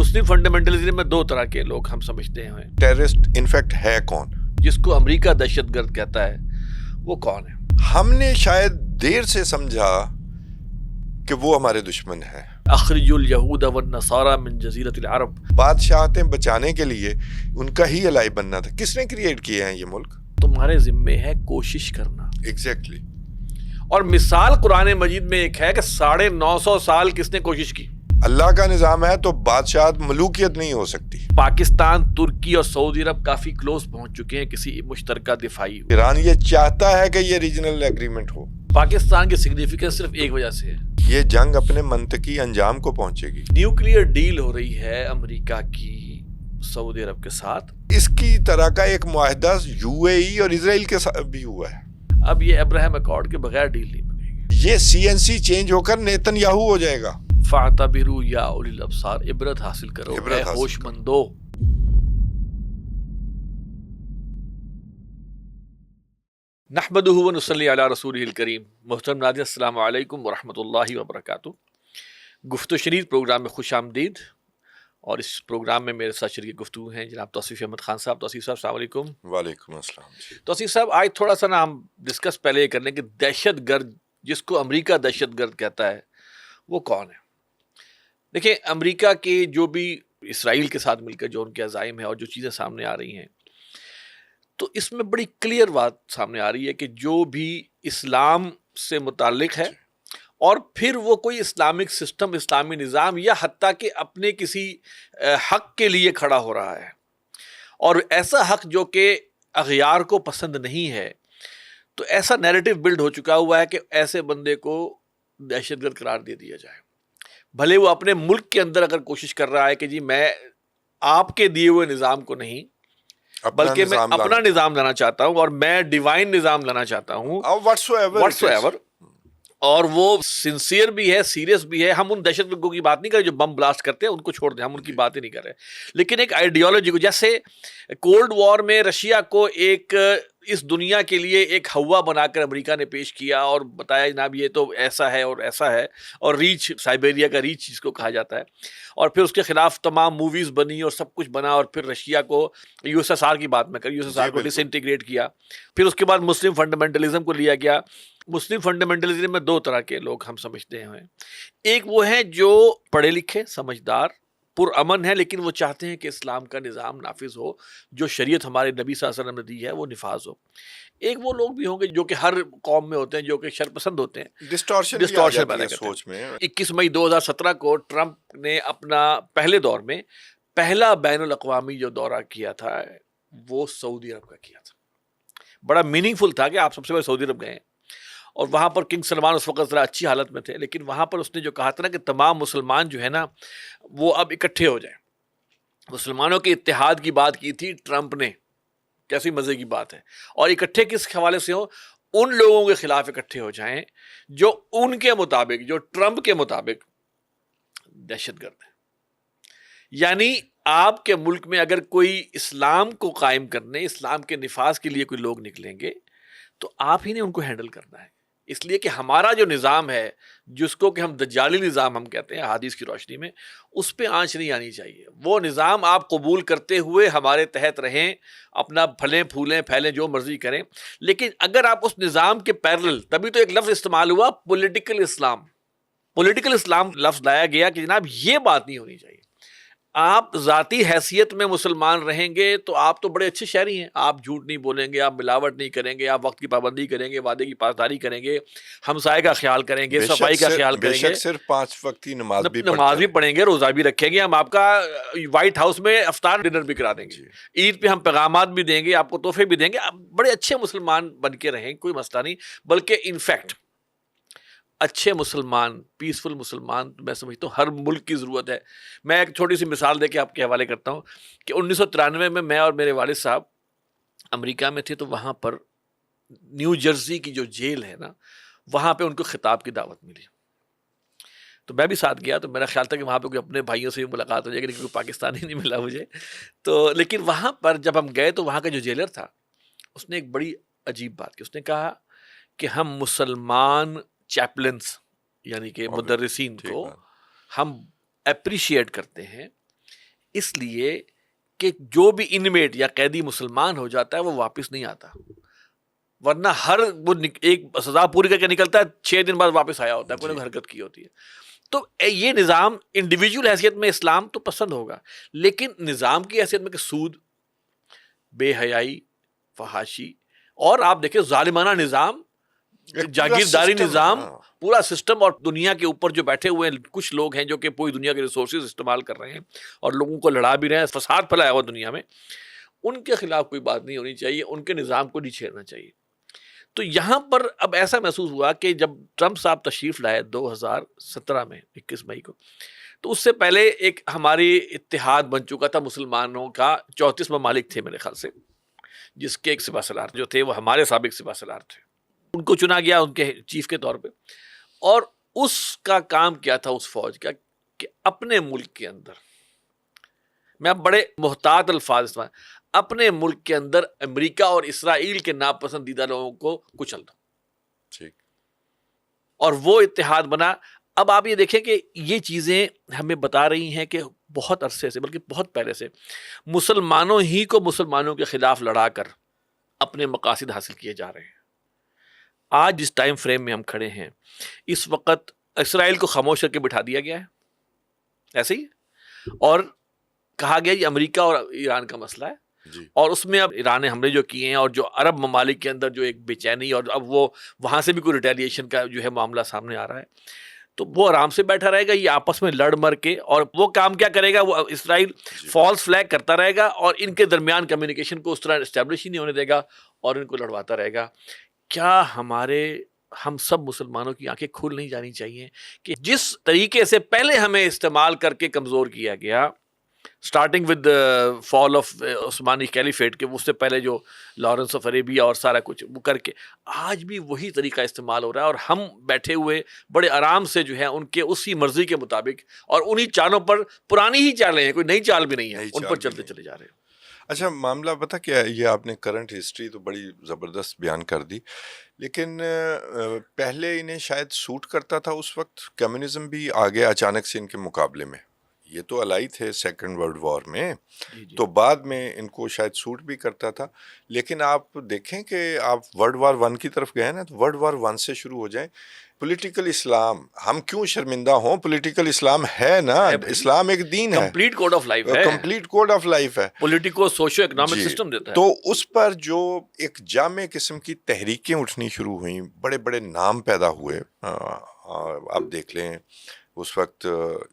مسلم fundamentalism میں دو طرح کے لوگ ہم سمجھتے ہیں. ٹیررسٹ انفیکٹ ہے کون؟ جس کو امریکہ دہشت گرد کہتا ہے وہ کون ہے؟ ہم نے شاید دیر سے سمجھا کہ وہ ہمارے دشمن ہے. اخرج الیہود والنصارى من جزیرۃ العرب. بادشاہتیں بچانے کے لیے ان کا ہی الائی بننا تھا. کس نے کریٹ کیے ہیں یہ ملک؟ تمہارے ذمے ہے کوشش کرنا. ایگزیکٹلی. اور مثال قرآن مجید میں ایک ہے کہ 950 سال کس نے کوشش کی. اللہ کا نظام ہے تو بادشاہت ملوکیت نہیں ہو سکتی. پاکستان، ترکی اور سعودی عرب کافی کلوز پہنچ چکے ہیں کسی مشترکہ دفاعی. ایران یہ چاہتا ہے کہ یہ ریجنل ایگریمنٹ ہو. پاکستان کی سگنیفیکنس صرف ایک وجہ سے ہے، یہ جنگ اپنے منطقی انجام کو پہنچے گی. نیوکلیئر ڈیل ہو رہی ہے امریکہ کی سعودی عرب کے ساتھ. اس کی طرح کا ایک معاہدہ یو اے ای اور اسرائیل کے ساتھ بھی ہوا ہے. اب یہ ابراہیم اکارڈ کے بغیر ڈیل نہیں بنے گی. یہ سی این سی چینج ہو کر نیتن یاہو ہو جائے گا. فاعتبروا یا اولی الابصار، عبرت حاصل کرو اے ہوش مندو. نحمدہ ونصلی علی رسولہ الکریم. محترم ناظرین السلام علیکم ورحمۃ اللہ وبرکاتہ. گفت و شنید پروگرام میں خوش آمدید. اور اس پروگرام میں میرے ساتھ شریک گفتگو ہیں جناب توصیف احمد خان صاحب. توصیف صاحب السلام علیکم. وعلیکم السلام. توصیف صاحب آج تھوڑا سا نا ہم ڈسکس پہلے یہ کر لیں کہ دہشت گرد جس کو امریکہ دہشت گرد کہتا ہے وہ کون ہے. دیکھیں امریکہ کے جو بھی اسرائیل کے ساتھ مل کر جو ان کے عزائم ہیں اور جو چیزیں سامنے آ رہی ہیں تو اس میں بڑی کلیئر بات سامنے آ رہی ہے کہ جو بھی اسلام سے متعلق ہے اور پھر وہ کوئی اسلامک سسٹم، اسلامی نظام یا حتیٰ کہ اپنے کسی حق کے لیے کھڑا ہو رہا ہے اور ایسا حق جو کہ اغیار کو پسند نہیں ہے، تو ایسا نیریٹو بلڈ ہو چکا ہوا ہے کہ ایسے بندے کو دہشت گرد قرار دے دیا جائے. بھلے وہ اپنے ملک کے اندر اگر کوشش کر رہا ہے کہ جی میں آپ کے دیے ہوئے نظام کو نہیں بلکہ میں اپنا نظام لانا چاہتا ہوں اور میں ڈیوائن نظام لانا چاہتا ہوں واٹس ایور، اور وہ سنسیئر بھی ہے، سیریس بھی ہے. ہم ان دہشت گردوں کی بات نہیں کر رہے جو بم بلاسٹ کرتے ہیں، ان کو چھوڑ دیں، ہم ان کی بات ہی نہیں کر رہے. لیکن ایک آئیڈیالوجی کو، جیسے کولڈ وار میں رشیا کو ایک اس دنیا کے لیے ایک ہوا بنا کر امریکہ نے پیش کیا اور بتایا جناب یہ تو ایسا ہے اور ایسا ہے، اور ریچ، سائبیریا کا ریچ جس کو کہا جاتا ہے، اور پھر اس کے خلاف تمام موویز بنی اور سب کچھ بنا، اور پھر رشیا کو یو ایس ایس آر کی بات میں کر، یو ایس ایس آر کو ڈس انٹیگریٹ کیا. پھر اس کے بعد مسلم فنڈامنٹلزم کو لیا گیا. مسلم فنڈامنٹلزم میں دو طرح کے لوگ ہم سمجھتے ہیں. ایک وہ ہیں جو پڑھے لکھے، سمجھدار، پرامن ہے، لیکن وہ چاہتے ہیں کہ اسلام کا نظام نافذ ہو، جو شریعت ہمارے نبی صلی اللہ علیہ وسلم نے دی ہے وہ نفاذ ہو. ایک وہ لوگ بھی ہوں گے جو کہ ہر قوم میں ہوتے ہیں، جو کہ شر پسند ہوتے ہیں، ڈسٹورشن پیدا کرتے ہیں. 21 مئی 2017 کو ٹرمپ نے اپنا پہلے دور میں پہلا بین الاقوامی جو دورہ کیا تھا وہ سعودی عرب کا کیا تھا. بڑا میننگ فل تھا کہ آپ سب سے پہلے سعودی عرب گئے ہیں، اور وہاں پر کنگ سلمان اس وقت ذرا اچھی حالت میں تھے، لیکن وہاں پر اس نے جو کہا تھا نا کہ تمام مسلمان جو ہے نا وہ اب اکٹھے ہو جائیں. مسلمانوں کے اتحاد کی بات کی تھی ٹرمپ نے. کیسی مزے کی بات ہے. اور اکٹھے کس حوالے سے ہو؟ ان لوگوں کے خلاف اکٹھے ہو جائیں جو ان کے مطابق، جو ٹرمپ کے مطابق دہشت گرد ہیں. یعنی آپ کے ملک میں اگر کوئی اسلام کو قائم کرنے، اسلام کے نفاذ کے لیے کوئی لوگ نکلیں گے تو آپ ہی نے ان کو ہینڈل کرنا ہے. اس لیے کہ ہمارا جو نظام ہے، جس کو کہ ہم دجالی نظام ہم کہتے ہیں حدیث کی روشنی میں، اس پہ آنچ نہیں آنی چاہیے. وہ نظام آپ قبول کرتے ہوئے ہمارے تحت رہیں، اپنا پھلیں پھولیں پھیلیں، جو مرضی کریں. لیکن اگر آپ اس نظام کے پیرلل، تبھی تو ایک لفظ استعمال ہوا پولیٹیکل اسلام. پولیٹیکل اسلام لفظ لایا گیا کہ جناب یہ بات نہیں ہونی چاہیے. آپ ذاتی حیثیت میں مسلمان رہیں گے تو آپ تو بڑے اچھے شہری ہیں، آپ جھوٹ نہیں بولیں گے، آپ ملاوٹ نہیں کریں گے، آپ وقت کی پابندی کریں گے، وعدے کی پاسداری کریں گے، ہمسائے کا خیال کریں گے، صفائی کا خیال کریں گے، صرف 5 وقت کی نماز بھی پڑھیں گے، روزہ بھی رکھیں گے، ہم آپ کا وائٹ ہاؤس میں افطار ڈنر بھی کرا دیں گے، عید پہ ہم پیغامات بھی دیں گے، آپ کو تحفے بھی دیں گے. آپ بڑے اچھے مسلمان بن کے رہیں، کوئی مسئلہ نہیں. بلکہ انفیکٹ اچھے مسلمان، پیسفل مسلمان میں سمجھتا ہوں ہر ملک کی ضرورت ہے. میں ایک چھوٹی سی مثال دے کے آپ کے حوالے کرتا ہوں کہ 1993 میں اور میرے والد صاحب امریکہ میں تھے، تو وہاں پر نیو جرسی کی جو جیل ہے نا، وہاں پہ ان کو خطاب کی دعوت ملی. تو میں بھی ساتھ گیا. تو میرا خیال تھا کہ وہاں پہ کوئی اپنے بھائیوں سے بھی ملاقات ہو جائے گی، لیکن کوئی پاکستانی نہیں ملا مجھے. تو لیکن وہاں پر جب ہم گئے تو وہاں کا جو جیلر تھا اس نے ایک بڑی عجیب بات کی. اس نے کہا کہ ہم مسلمان چیپلنس یعنی کہ مدرسین کو ہم اپریشیٹ کرتے ہیں اس لیے کہ جو بھی انمیٹ یا قیدی مسلمان ہو جاتا ہے وہ واپس نہیں آتا، ورنہ ہر وہ ایک سزا پوری کر کے نکلتا ہے 6 دن بعد واپس آیا ہوتا ہے، کوئی نہ کوئی حرکت کی ہوتی ہے. تو یہ نظام انڈیویجول حیثیت میں اسلام تو پسند ہوگا، لیکن نظام کی حیثیت میں کہ سود، بے حیائی، فحاشی، اور آپ دیکھیں ظالمانہ نظام، جاگیرداری نظام، پورا سسٹم، اور دنیا کے اوپر جو بیٹھے ہوئے ہیں کچھ لوگ ہیں جو کہ پوری دنیا کے ریسورسز استعمال کر رہے ہیں اور لوگوں کو لڑا بھی رہے ہیں، فساد پھیلایا ہوا دنیا میں، ان کے خلاف کوئی بات نہیں ہونی چاہیے، ان کے نظام کو نہیں چھیڑنا چاہیے. تو یہاں پر اب ایسا محسوس ہوا کہ جب ٹرمپ صاحب تشریف لائے 2017 میں 21 مئی کو، تو اس سے پہلے ایک ہماری اتحاد بن چکا تھا مسلمانوں کا، 34 ممالک تھے میرے خیال سے، جس کے ایک سپاہ سالار جو تھے وہ ہمارے سابق سپاہ سالار تھے، ان کو چنا گیا ان کے چیف کے طور پہ. اور اس کا کام کیا تھا اس فوج کا کہ اپنے ملک کے اندر، میں اب بڑے محتاط الفاظ استعمال، اپنے ملک کے اندر امریکہ اور اسرائیل کے ناپسندیدہ لوگوں کو کچل دو. ٹھیک. اور وہ اتحاد بنا. اب آپ یہ دیکھیں کہ یہ چیزیں ہمیں بتا رہی ہیں کہ بہت عرصے سے، بلکہ بہت پہلے سے، مسلمانوں ہی کو مسلمانوں کے خلاف لڑا کر اپنے مقاصد حاصل کیے جا رہے ہیں. آج جس ٹائم فریم میں ہم کھڑے ہیں، اس وقت اسرائیل کو خاموش کر کے بٹھا دیا گیا ہے ایسے ہی، اور کہا گیا یہ امریکہ اور ایران کا مسئلہ ہے. جی. اور اس میں اب ایران نے حملے جو کیے ہیں، اور جو عرب ممالک کے اندر جو ایک بے چینی، اور اب وہ وہاں سے بھی کوئی ریٹیلیشن کا جو ہے معاملہ سامنے آ رہا ہے، تو وہ آرام سے بیٹھا رہے گا، یہ آپس میں لڑ مر کے. اور وہ کام کیا کرے گا، وہ اسرائیل فالس فلیگ کرتا رہے گا اور ان کے درمیان کمیونیکیشن کو اس طرح اسٹیبلش ہی نہیں ہونے دے گا اور ان کو لڑواتا رہے گا. کیا ہم سب مسلمانوں کی آنکھیں کھل نہیں جانی چاہیے کہ جس طریقے سے پہلے ہمیں استعمال کر کے کمزور کیا گیا، starting with fall of Usmani caliphate, کے اس سے پہلے جو لارنس آف عربیہ اور سارا کچھ وہ کر کے، آج بھی وہی طریقہ استعمال ہو رہا ہے، اور ہم بیٹھے ہوئے بڑے آرام سے جو ہے ان کے اسی مرضی کے مطابق، اور انہی چالوں پر، پرانی ہی چالیں ہیں، کوئی نئی چال بھی نہیں ہے، ان پر چلتے چلے جا رہے ہیں. اچھا، معاملہ پتہ کیا ہے، یہ آپ نے کرنٹ ہسٹری تو بڑی زبردست بیان کر دی، لیکن پہلے انہیں شاید سوٹ کرتا تھا اس وقت کمیونزم بھی آگے اچانک سے ان کے مقابلے میں. یہ تو الائی تھے سیکنڈ ورلڈ وار میں، تو بعد میں ان کو شاید سوٹ بھی کرتا تھا. لیکن آپ دیکھیں کہ آپ ورلڈ وار 1 کی طرف گئے نا، تو ورلڈ وار 1 سے شروع ہو جائیں. پولیٹیکل اسلام، ہم کیوں شرمندہ ہوں، پولیٹیکل اسلام ہے نا، اسلام ایک دین ہے، کمپلیٹ کوڈ آف لائف ہے، کمپلیٹ کوڈ آف لائف ہے، پولیٹیکو سوشو اکنامک سسٹم دیتا ہے. تو اس پر جو ایک جامع قسم کی تحریکیں اٹھنی شروع ہوئیں، بڑے بڑے نام پیدا ہوئے. آپ دیکھ لیں اس وقت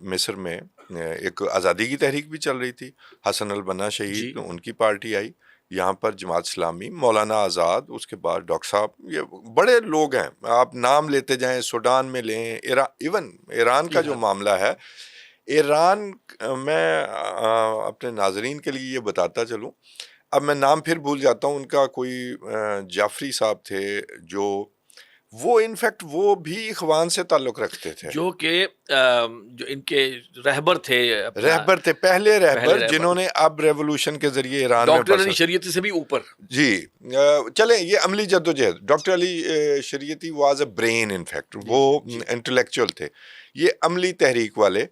مصر میں ایک آزادی کی تحریک بھی چل رہی تھی، حسن البنا شہید، ان کی پارٹی آئی. یہاں پر جماعت اسلامی، مولانا آزاد، اس کے بعد ڈاکٹر صاحب، یہ بڑے لوگ ہیں، آپ نام لیتے جائیں. سوڈان میں لیں، ایون ایران کا جو معاملہ ہے، ایران میں اپنے ناظرین کے لیے یہ بتاتا چلوں، اب میں نام پھر بھول جاتا ہوں ان کا، کوئی جعفری صاحب تھے جو وہ انفیکٹ وہ بھی اخوان سے تعلق رکھتے تھے، جو کہ جو ان کے رہبر تھے، پہلے رہبر جنہوں نے اب ریولوشن کے ذریعے ایران میں ڈاکٹر علی شریعتی سے بھی اوپر. جی چلیں، یہ عملی جدوجہد، doctor Ali Shariati was a brain, in fact وہ انٹلیکچوئل تھے، یہ عملی تحریک والے.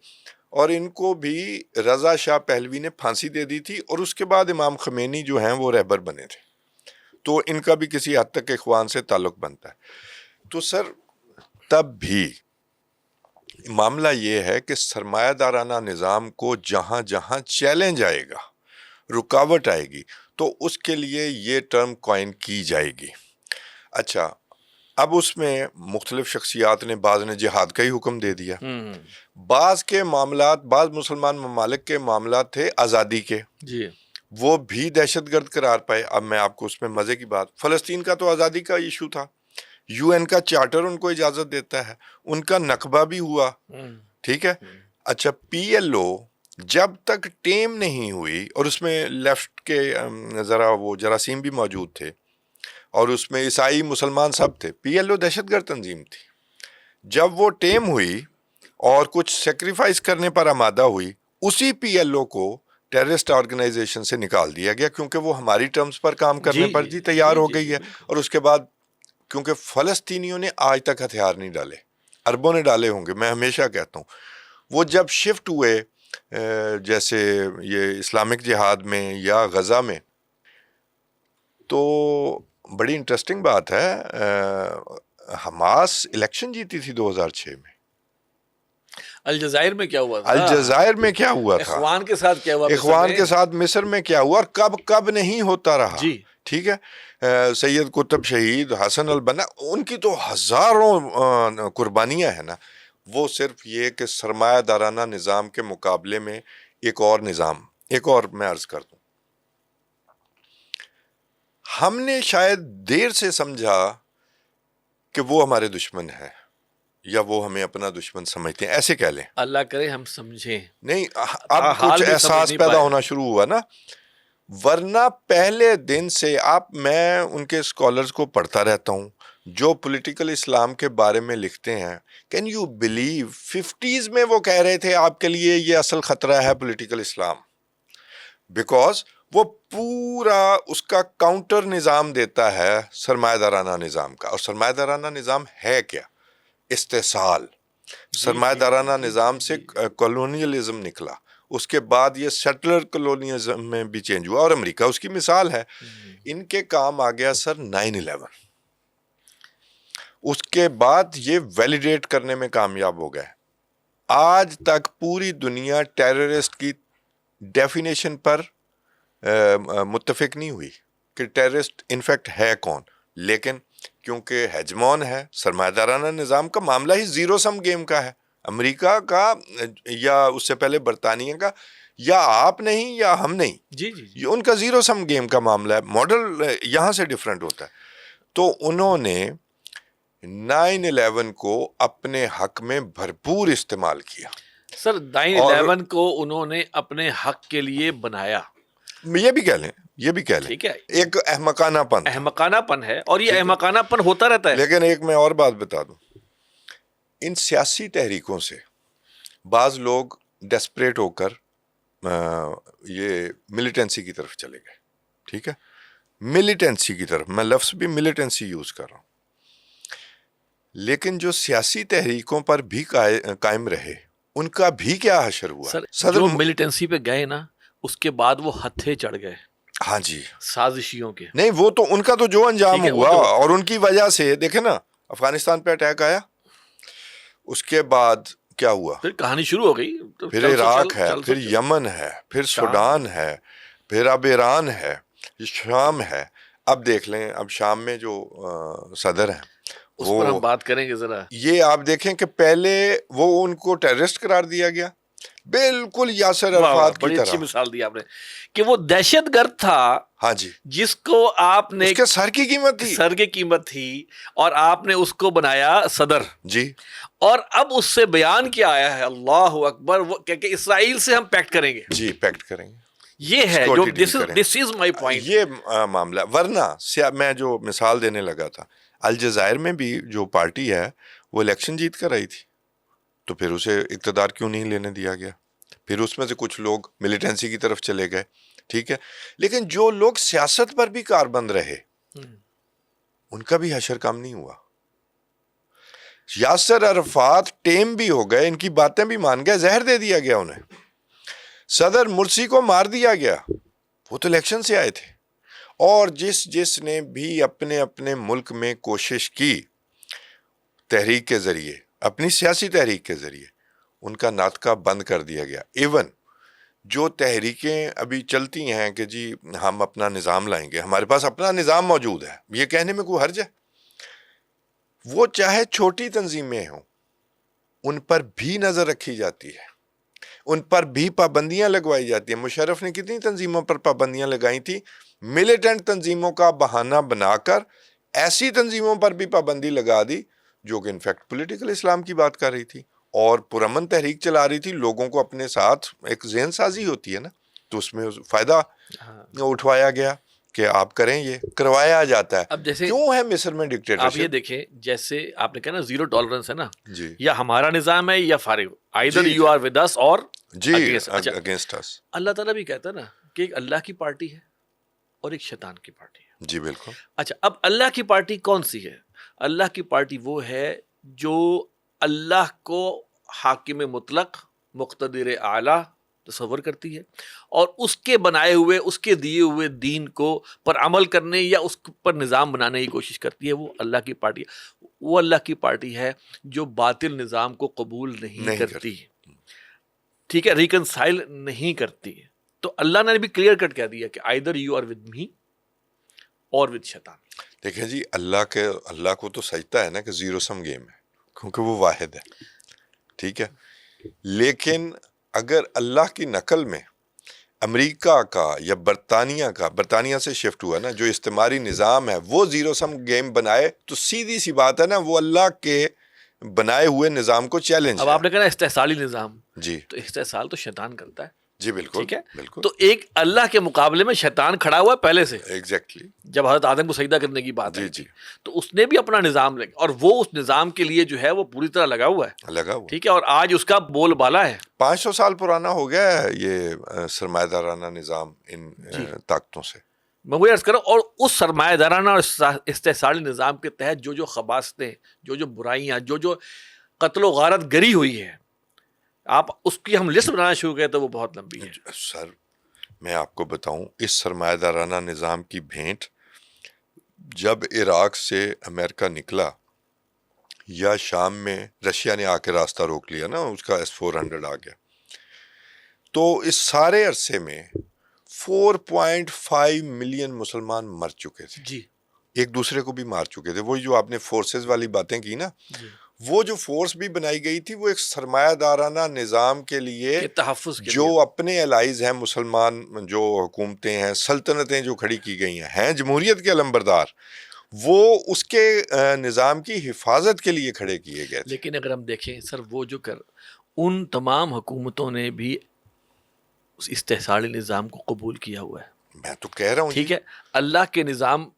اور ان کو بھی رضا شاہ پہلوی نے پھانسی دے دی تھی، اور اس کے بعد امام خمینی جو ہیں وہ رہبر بنے تھے، تو ان کا بھی کسی حد تک اخوان سے تعلق بنتا ہے. تو سر تب بھی معاملہ یہ ہے کہ سرمایہ دارانہ نظام کو جہاں جہاں چیلنج آئے گا، رکاوٹ آئے گی، تو اس کے لیے یہ ٹرم کوائن کی جائے گی. اچھا، اب اس میں مختلف شخصیات نے، بعض نے جہاد کا ہی حکم دے دیا، بعض کے معاملات، بعض مسلمان ممالک کے معاملات تھے آزادی کے، وہ بھی دہشت گرد قرار پائے. اب میں آپ کو اس میں مزے کی بات، فلسطین کا تو آزادی کا ایشو تھا، یو این کا چارٹر ان کو اجازت دیتا ہے، ان کا نقبہ بھی ہوا، ٹھیک ہے. اچھا، پی ایل او جب تک ٹیم نہیں ہوئی، اور اس میں لیفٹ کے ذرا وہ جراثیم بھی موجود تھے، اور اس میں عیسائی مسلمان سب تھے، پی ایل او دہشت گرد تنظیم تھی. جب وہ ٹیم ہوئی اور کچھ سیکریفائس کرنے پر آمادہ ہوئی، اسی پی ایل او کو ٹیررسٹ آرگنائزیشن سے نکال دیا گیا، کیونکہ وہ ہماری ٹرمز پر کام کرنے پر جی تیار ہو گئی ہے. اور اس کے بعد کیونکہ فلسطینیوں نے آج تک ہتھیار نہیں ڈالے، عربوں نے ڈالے ہوں گے، میں ہمیشہ کہتا ہوں، وہ جب شفٹ ہوئے جیسے یہ اسلامک جہاد میں یا غزہ میں، تو بڑی انٹرسٹنگ بات ہے، حماس الیکشن جیتی تھی 2006 میں. الجزائر میں کیا ہوا تھا، الجزائر میں کیا ہوا تھا، اخوان کے ساتھ کیا ہوا، اخوان کے ساتھ مصر میں کیا ہوا، اور کب نہیں ہوتا رہا. جی ٹھیک ہے. سید قطب شہید، حسن البنا، ان کی تو ہزاروں قربانیاں ہیں نا. وہ صرف یہ کہ سرمایہ دارانہ نظام کے مقابلے میں ایک اور نظام، ایک اور میں عرض کر دوں، ہم نے شاید دیر سے سمجھا کہ وہ ہمارے دشمن ہے یا وہ ہمیں اپنا دشمن سمجھتے ہیں، ایسے کہہ لیں. اللہ کرے ہم سمجھیں. نہیں، اب کچھ احساس پیدا ہونا شروع ہوا نا. ورنہ پہلے دن سے میں ان کے اسکالرز کو پڑھتا رہتا ہوں جو پولیٹیکل اسلام کے بارے میں لکھتے ہیں. کین یو بلیو 50s میں وہ کہہ رہے تھے آپ کے لیے یہ اصل خطرہ ہے پولیٹیکل اسلام، بیکاز وہ پورا اس کا کاؤنٹر نظام دیتا ہے سرمایہ دارانہ نظام کا. اور سرمایہ دارانہ نظام ہے کیا؟ استحصال. سرمایہ دارانہ نظام سے کولونیلزم نکلا، اس کے بعد یہ سیٹلر کولونیلزم میں بھی چینج ہوا، اور امریکہ اس کی مثال ہے. ان کے کام آ گیا سر 9/11، اس کے بعد یہ ویلیڈیٹ کرنے میں کامیاب ہو گئے. آج تک پوری دنیا ٹیررسٹ کی ڈیفینیشن پر متفق نہیں ہوئی کہ ٹیررسٹ انفیکٹ ہے کون. لیکن کیونکہ ہیجمون ہے، سرمایہ دارانہ نظام کا معاملہ ہی زیرو سم گیم کا ہے. امریکہ کا یا اس سے پہلے برطانیہ کا، یا آپ نہیں یا ہم نہیں. جی جی یہ ان کا زیرو سم گیم کا معاملہ ہے. ماڈل یہاں سے ڈیفرنٹ ہوتا ہے. تو انہوں نے 9/11 کو اپنے حق میں بھرپور استعمال کیا. سر 9/11 کو انہوں نے اپنے حق کے لیے بنایا، یہ بھی کہہ لیں، یہ بھی کہہ لیں، ٹھیک ہے، ایک احمقانہ پن، احمقانہ پن ہے، اور یہ احمقانہ پن ہوتا رہتا ہے. لیکن ایک میں اور بات بتا دوں، ان سیاسی تحریکوں سے بعض لوگ ڈیسپریٹ ہو کر یہ ملیٹنسی کی طرف چلے گئے. ٹھیک ہے، ملیٹنسی کی طرف، میں لفظ بھی ملیٹنسی یوز کر رہا ہوں. لیکن جو سیاسی تحریکوں پر بھی قائم رہے، ان کا بھی کیا حشر ہوا. سر جو ملیٹنسی پہ گئے نا، اس کے بعد وہ ہتھے چڑھ گئے. ہاں جی، سازشیوں کے. نہیں، وہ تو ان کا تو جو انجام ہوا، اور ان کی وجہ سے دیکھیں نا، افغانستان پہ اٹیک آیا، اس کے بعد کیا ہوا، پھر کہانی شروع ہو گئی. پھر عراق ہے، پھر یمن ہے، پھر سوڈان ہے، پھر اب ایران ہے، شام ہے. اب دیکھ لیں، اب شام میں جو صدر ہیں، اس پر ہم بات کریں گے ذرا. یہ آپ دیکھیں کہ پہلے وہ ان کو ٹیررسٹ قرار دیا گیا، بالکل یاسر عرفات کی طرح. بڑی اچھی مثال دی آپ نے کہ وہ دہشت گرد تھا. ہاں جی، جس کو آپ نے، اس کے سر کی قیمت تھی، سر کی قیمت تھی، اور آپ نے اس کو بنایا صدر. جی. اور اب اس سے بیان کیا آیا ہے، اللہ اکبر، وہ کہ اسرائیل سے ہم پیکٹ کریں گے. جی، پیکٹ کریں گے. یہ ہے جو دس از مائی پوائنٹ. یہ معاملہ. ورنہ میں جو مثال دینے لگا تھا، الجزائر میں بھی جو پارٹی ہے وہ الیکشن جیت کر آئی تھی، تو پھر اسے اقتدار کیوں نہیں لینے دیا گیا؟ پھر اس میں سے کچھ لوگ ملیٹنسی کی طرف چلے گئے. ٹھیک ہے، لیکن جو لوگ سیاست پر بھی کاربند رہے، ان کا بھی حشر کم نہیں ہوا. یاسر عرفات ٹیم بھی ہو گئے، ان کی باتیں بھی مان گئے، زہر دے دیا گیا انہیں. صدر مرسی کو مار دیا گیا، وہ تو الیکشن سے آئے تھے. اور جس نے بھی اپنے اپنے ملک میں کوشش کی تحریک کے ذریعے، اپنی سیاسی تحریک کے ذریعے، ان کا ناطقہ بند کر دیا گیا. ایون جو تحریکیں ابھی چلتی ہیں کہ جی ہم اپنا نظام لائیں گے، ہمارے پاس اپنا نظام موجود ہے، یہ کہنے میں کوئی حرج ہے؟ وہ چاہے چھوٹی تنظیمیں ہوں، ان پر بھی نظر رکھی جاتی ہے، ان پر بھی پابندیاں لگوائی جاتی ہیں. مشرف نے کتنی تنظیموں پر پابندیاں لگائی تھی، ملیٹنٹ تنظیموں کا بہانہ بنا کر ایسی تنظیموں پر بھی پابندی لگا دی جو کہ انفیکٹ پولیٹیکل اسلام کی بات کر رہی تھی اور پرامن تحریک چلا رہی تھی. لوگوں کو اپنے ساتھ ایک ذہن سازی ہوتی ہے نا، تو اس میں فائدہ اٹھوایا گیا کہ آپ کریں، یہ کروایا جاتا ہے. اب جیسے کیوں ہے مصر میں ڈکٹیٹرشپ؟ آپ یہ دیکھیں، جیسے آپ نے کہا نا زیرو ٹالرنس ہے نا، جی، یا ہمارا نظام ہے یا فارغ، either you are with us اور جی اگینسٹ us. اللہ تعالیٰ بھی کہتا ہے نا کہ ایک اللہ کی پارٹی ہے اور ایک شیطان کی پارٹی ہے. جی بالکل. اچھا، اب اللہ کی پارٹی کون سی ہے؟ اللہ کی پارٹی وہ ہے جو اللہ کو حاکم مطلق، مقتدر اعلیٰ تصور کرتی ہے اور اس کے بنائے ہوئے اس کے دیے ہوئے دین کو پر عمل کرنے یا اس پر نظام بنانے کی کوشش کرتی ہے، وہ اللہ کی پارٹی ہے۔ وہ اللہ کی پارٹی ہے جو باطل نظام کو قبول نہیں کرتی، ٹھیک ہے، ریکنسائل نہیں کرتی۔ تو اللہ نے بھی کلیئر کٹ کہہ دیا کہ either you are with me اور ود شیطان۔ دیکھیں جی، اللہ کو تو سجدہ ہے نا کہ زیرو سم گیم ہے، کیونکہ وہ واحد ہے، ٹھیک ہے۔ لیکن اگر اللہ کی نقل میں امریکہ کا یا برطانیہ سے شفٹ ہوا نا، جو استعماری نظام ہے وہ زیرو سم گیم بنائے، تو سیدھی سی بات ہے نا، وہ اللہ کے بنائے ہوئے نظام کو چیلنج اب ہے۔ آپ نے کہا نا استحصالی نظام، جی تو استحصال تو شیطان کرتا ہے، جی بالکل، ٹھیک ہے، بالکل، تو ایک اللہ کے مقابلے میں شیطان کھڑا ہوا ہے پہلے سے۔ ایگزیکٹلی، جب حضرت آدم کو سجدہ کرنے کی بات جی آئی جی، تھی تو اس نے بھی اپنا نظام لگا، اور وہ اس نظام کے لیے جو ہے وہ پوری طرح لگا ہوا ہے، لگا ہوا۔ ٹھیک ہے، اور آج اس کا بول بالا ہے۔ 500 سال پرانا ہو گیا ہے یہ سرمایہ دارانہ نظام ان طاقتوں سے۔ میں وہی عرض کر رہا ہوں، اور اس سرمایہ دارانہ اور استحصالی نظام کے تحت جو خباثتیں، جو برائیاں، جو قتل و غارت گری ہوئی ہے، آپ اس کی ہم لسٹ بنانا شروع کریں تو وہ بہت لمبی ہے۔ سر میں آپ کو بتاؤں، اس سرمایہ دارانہ نظام کی بھینٹ جب عراق سے امریکہ نکلا یا شام میں رشیا نے آ کے راستہ روک لیا نا، اس کا S-400 آ گیا، تو اس سارے عرصے میں 4.5 ملین مسلمان مر چکے تھے، جی، ایک دوسرے کو بھی مار چکے تھے۔ وہی جو آپ نے فورسز والی باتیں کی نا، جی، وہ جو فورس بھی بنائی گئی تھی وہ ایک سرمایہ دارانہ نظام کے لیے، کہ تحفظ کے جو لیے۔ اپنے الائز ہیں مسلمان، جو حکومتیں ہیں، سلطنتیں جو کھڑی کی گئی ہیں جمہوریت کے علمبردار، وہ اس کے نظام کی حفاظت کے لیے کھڑے کیے گئے تھے۔ لیکن اگر ہم دیکھیں سر، وہ جو ان تمام حکومتوں نے بھی اس استحصالی نظام کو قبول کیا ہوا ہے، میں تو کہہ رہا ہوں ٹھیک جی، ہے، اللہ کے نظام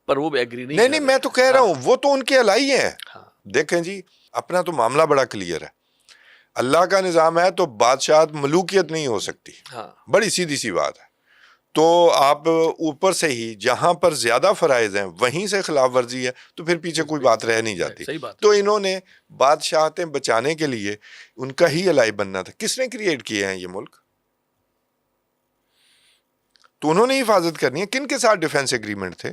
پر وہ بھی ایگری نہیں نہیں میں تو کہہ رہا ہوں وہ تو ان کے الائی ہیں۔ ہاں، دیکھیں جی، اپنا تو معاملہ بڑا کلیئر ہے، اللہ کا نظام ہے تو بادشاہت ملوکیت نہیں ہو سکتی، ہاں، بڑی سیدھی سی بات ہے۔ تو آپ اوپر سے ہی جہاں پر زیادہ فرائض ہیں وہیں سے خلاف ورزی ہے، تو پھر پیچھے کوئی بات رہ نہیں جاتی۔ صحیح بات۔ تو انہوں نے بادشاہتیں بچانے کے لیے ان کا ہی الائی بننا تھا۔ کس نے کریٹ کیے ہیں یہ ملک؟ تو انہوں نے حفاظت کرنی ہے۔ کن کے ساتھ ڈیفنس ایگریمنٹ تھے؟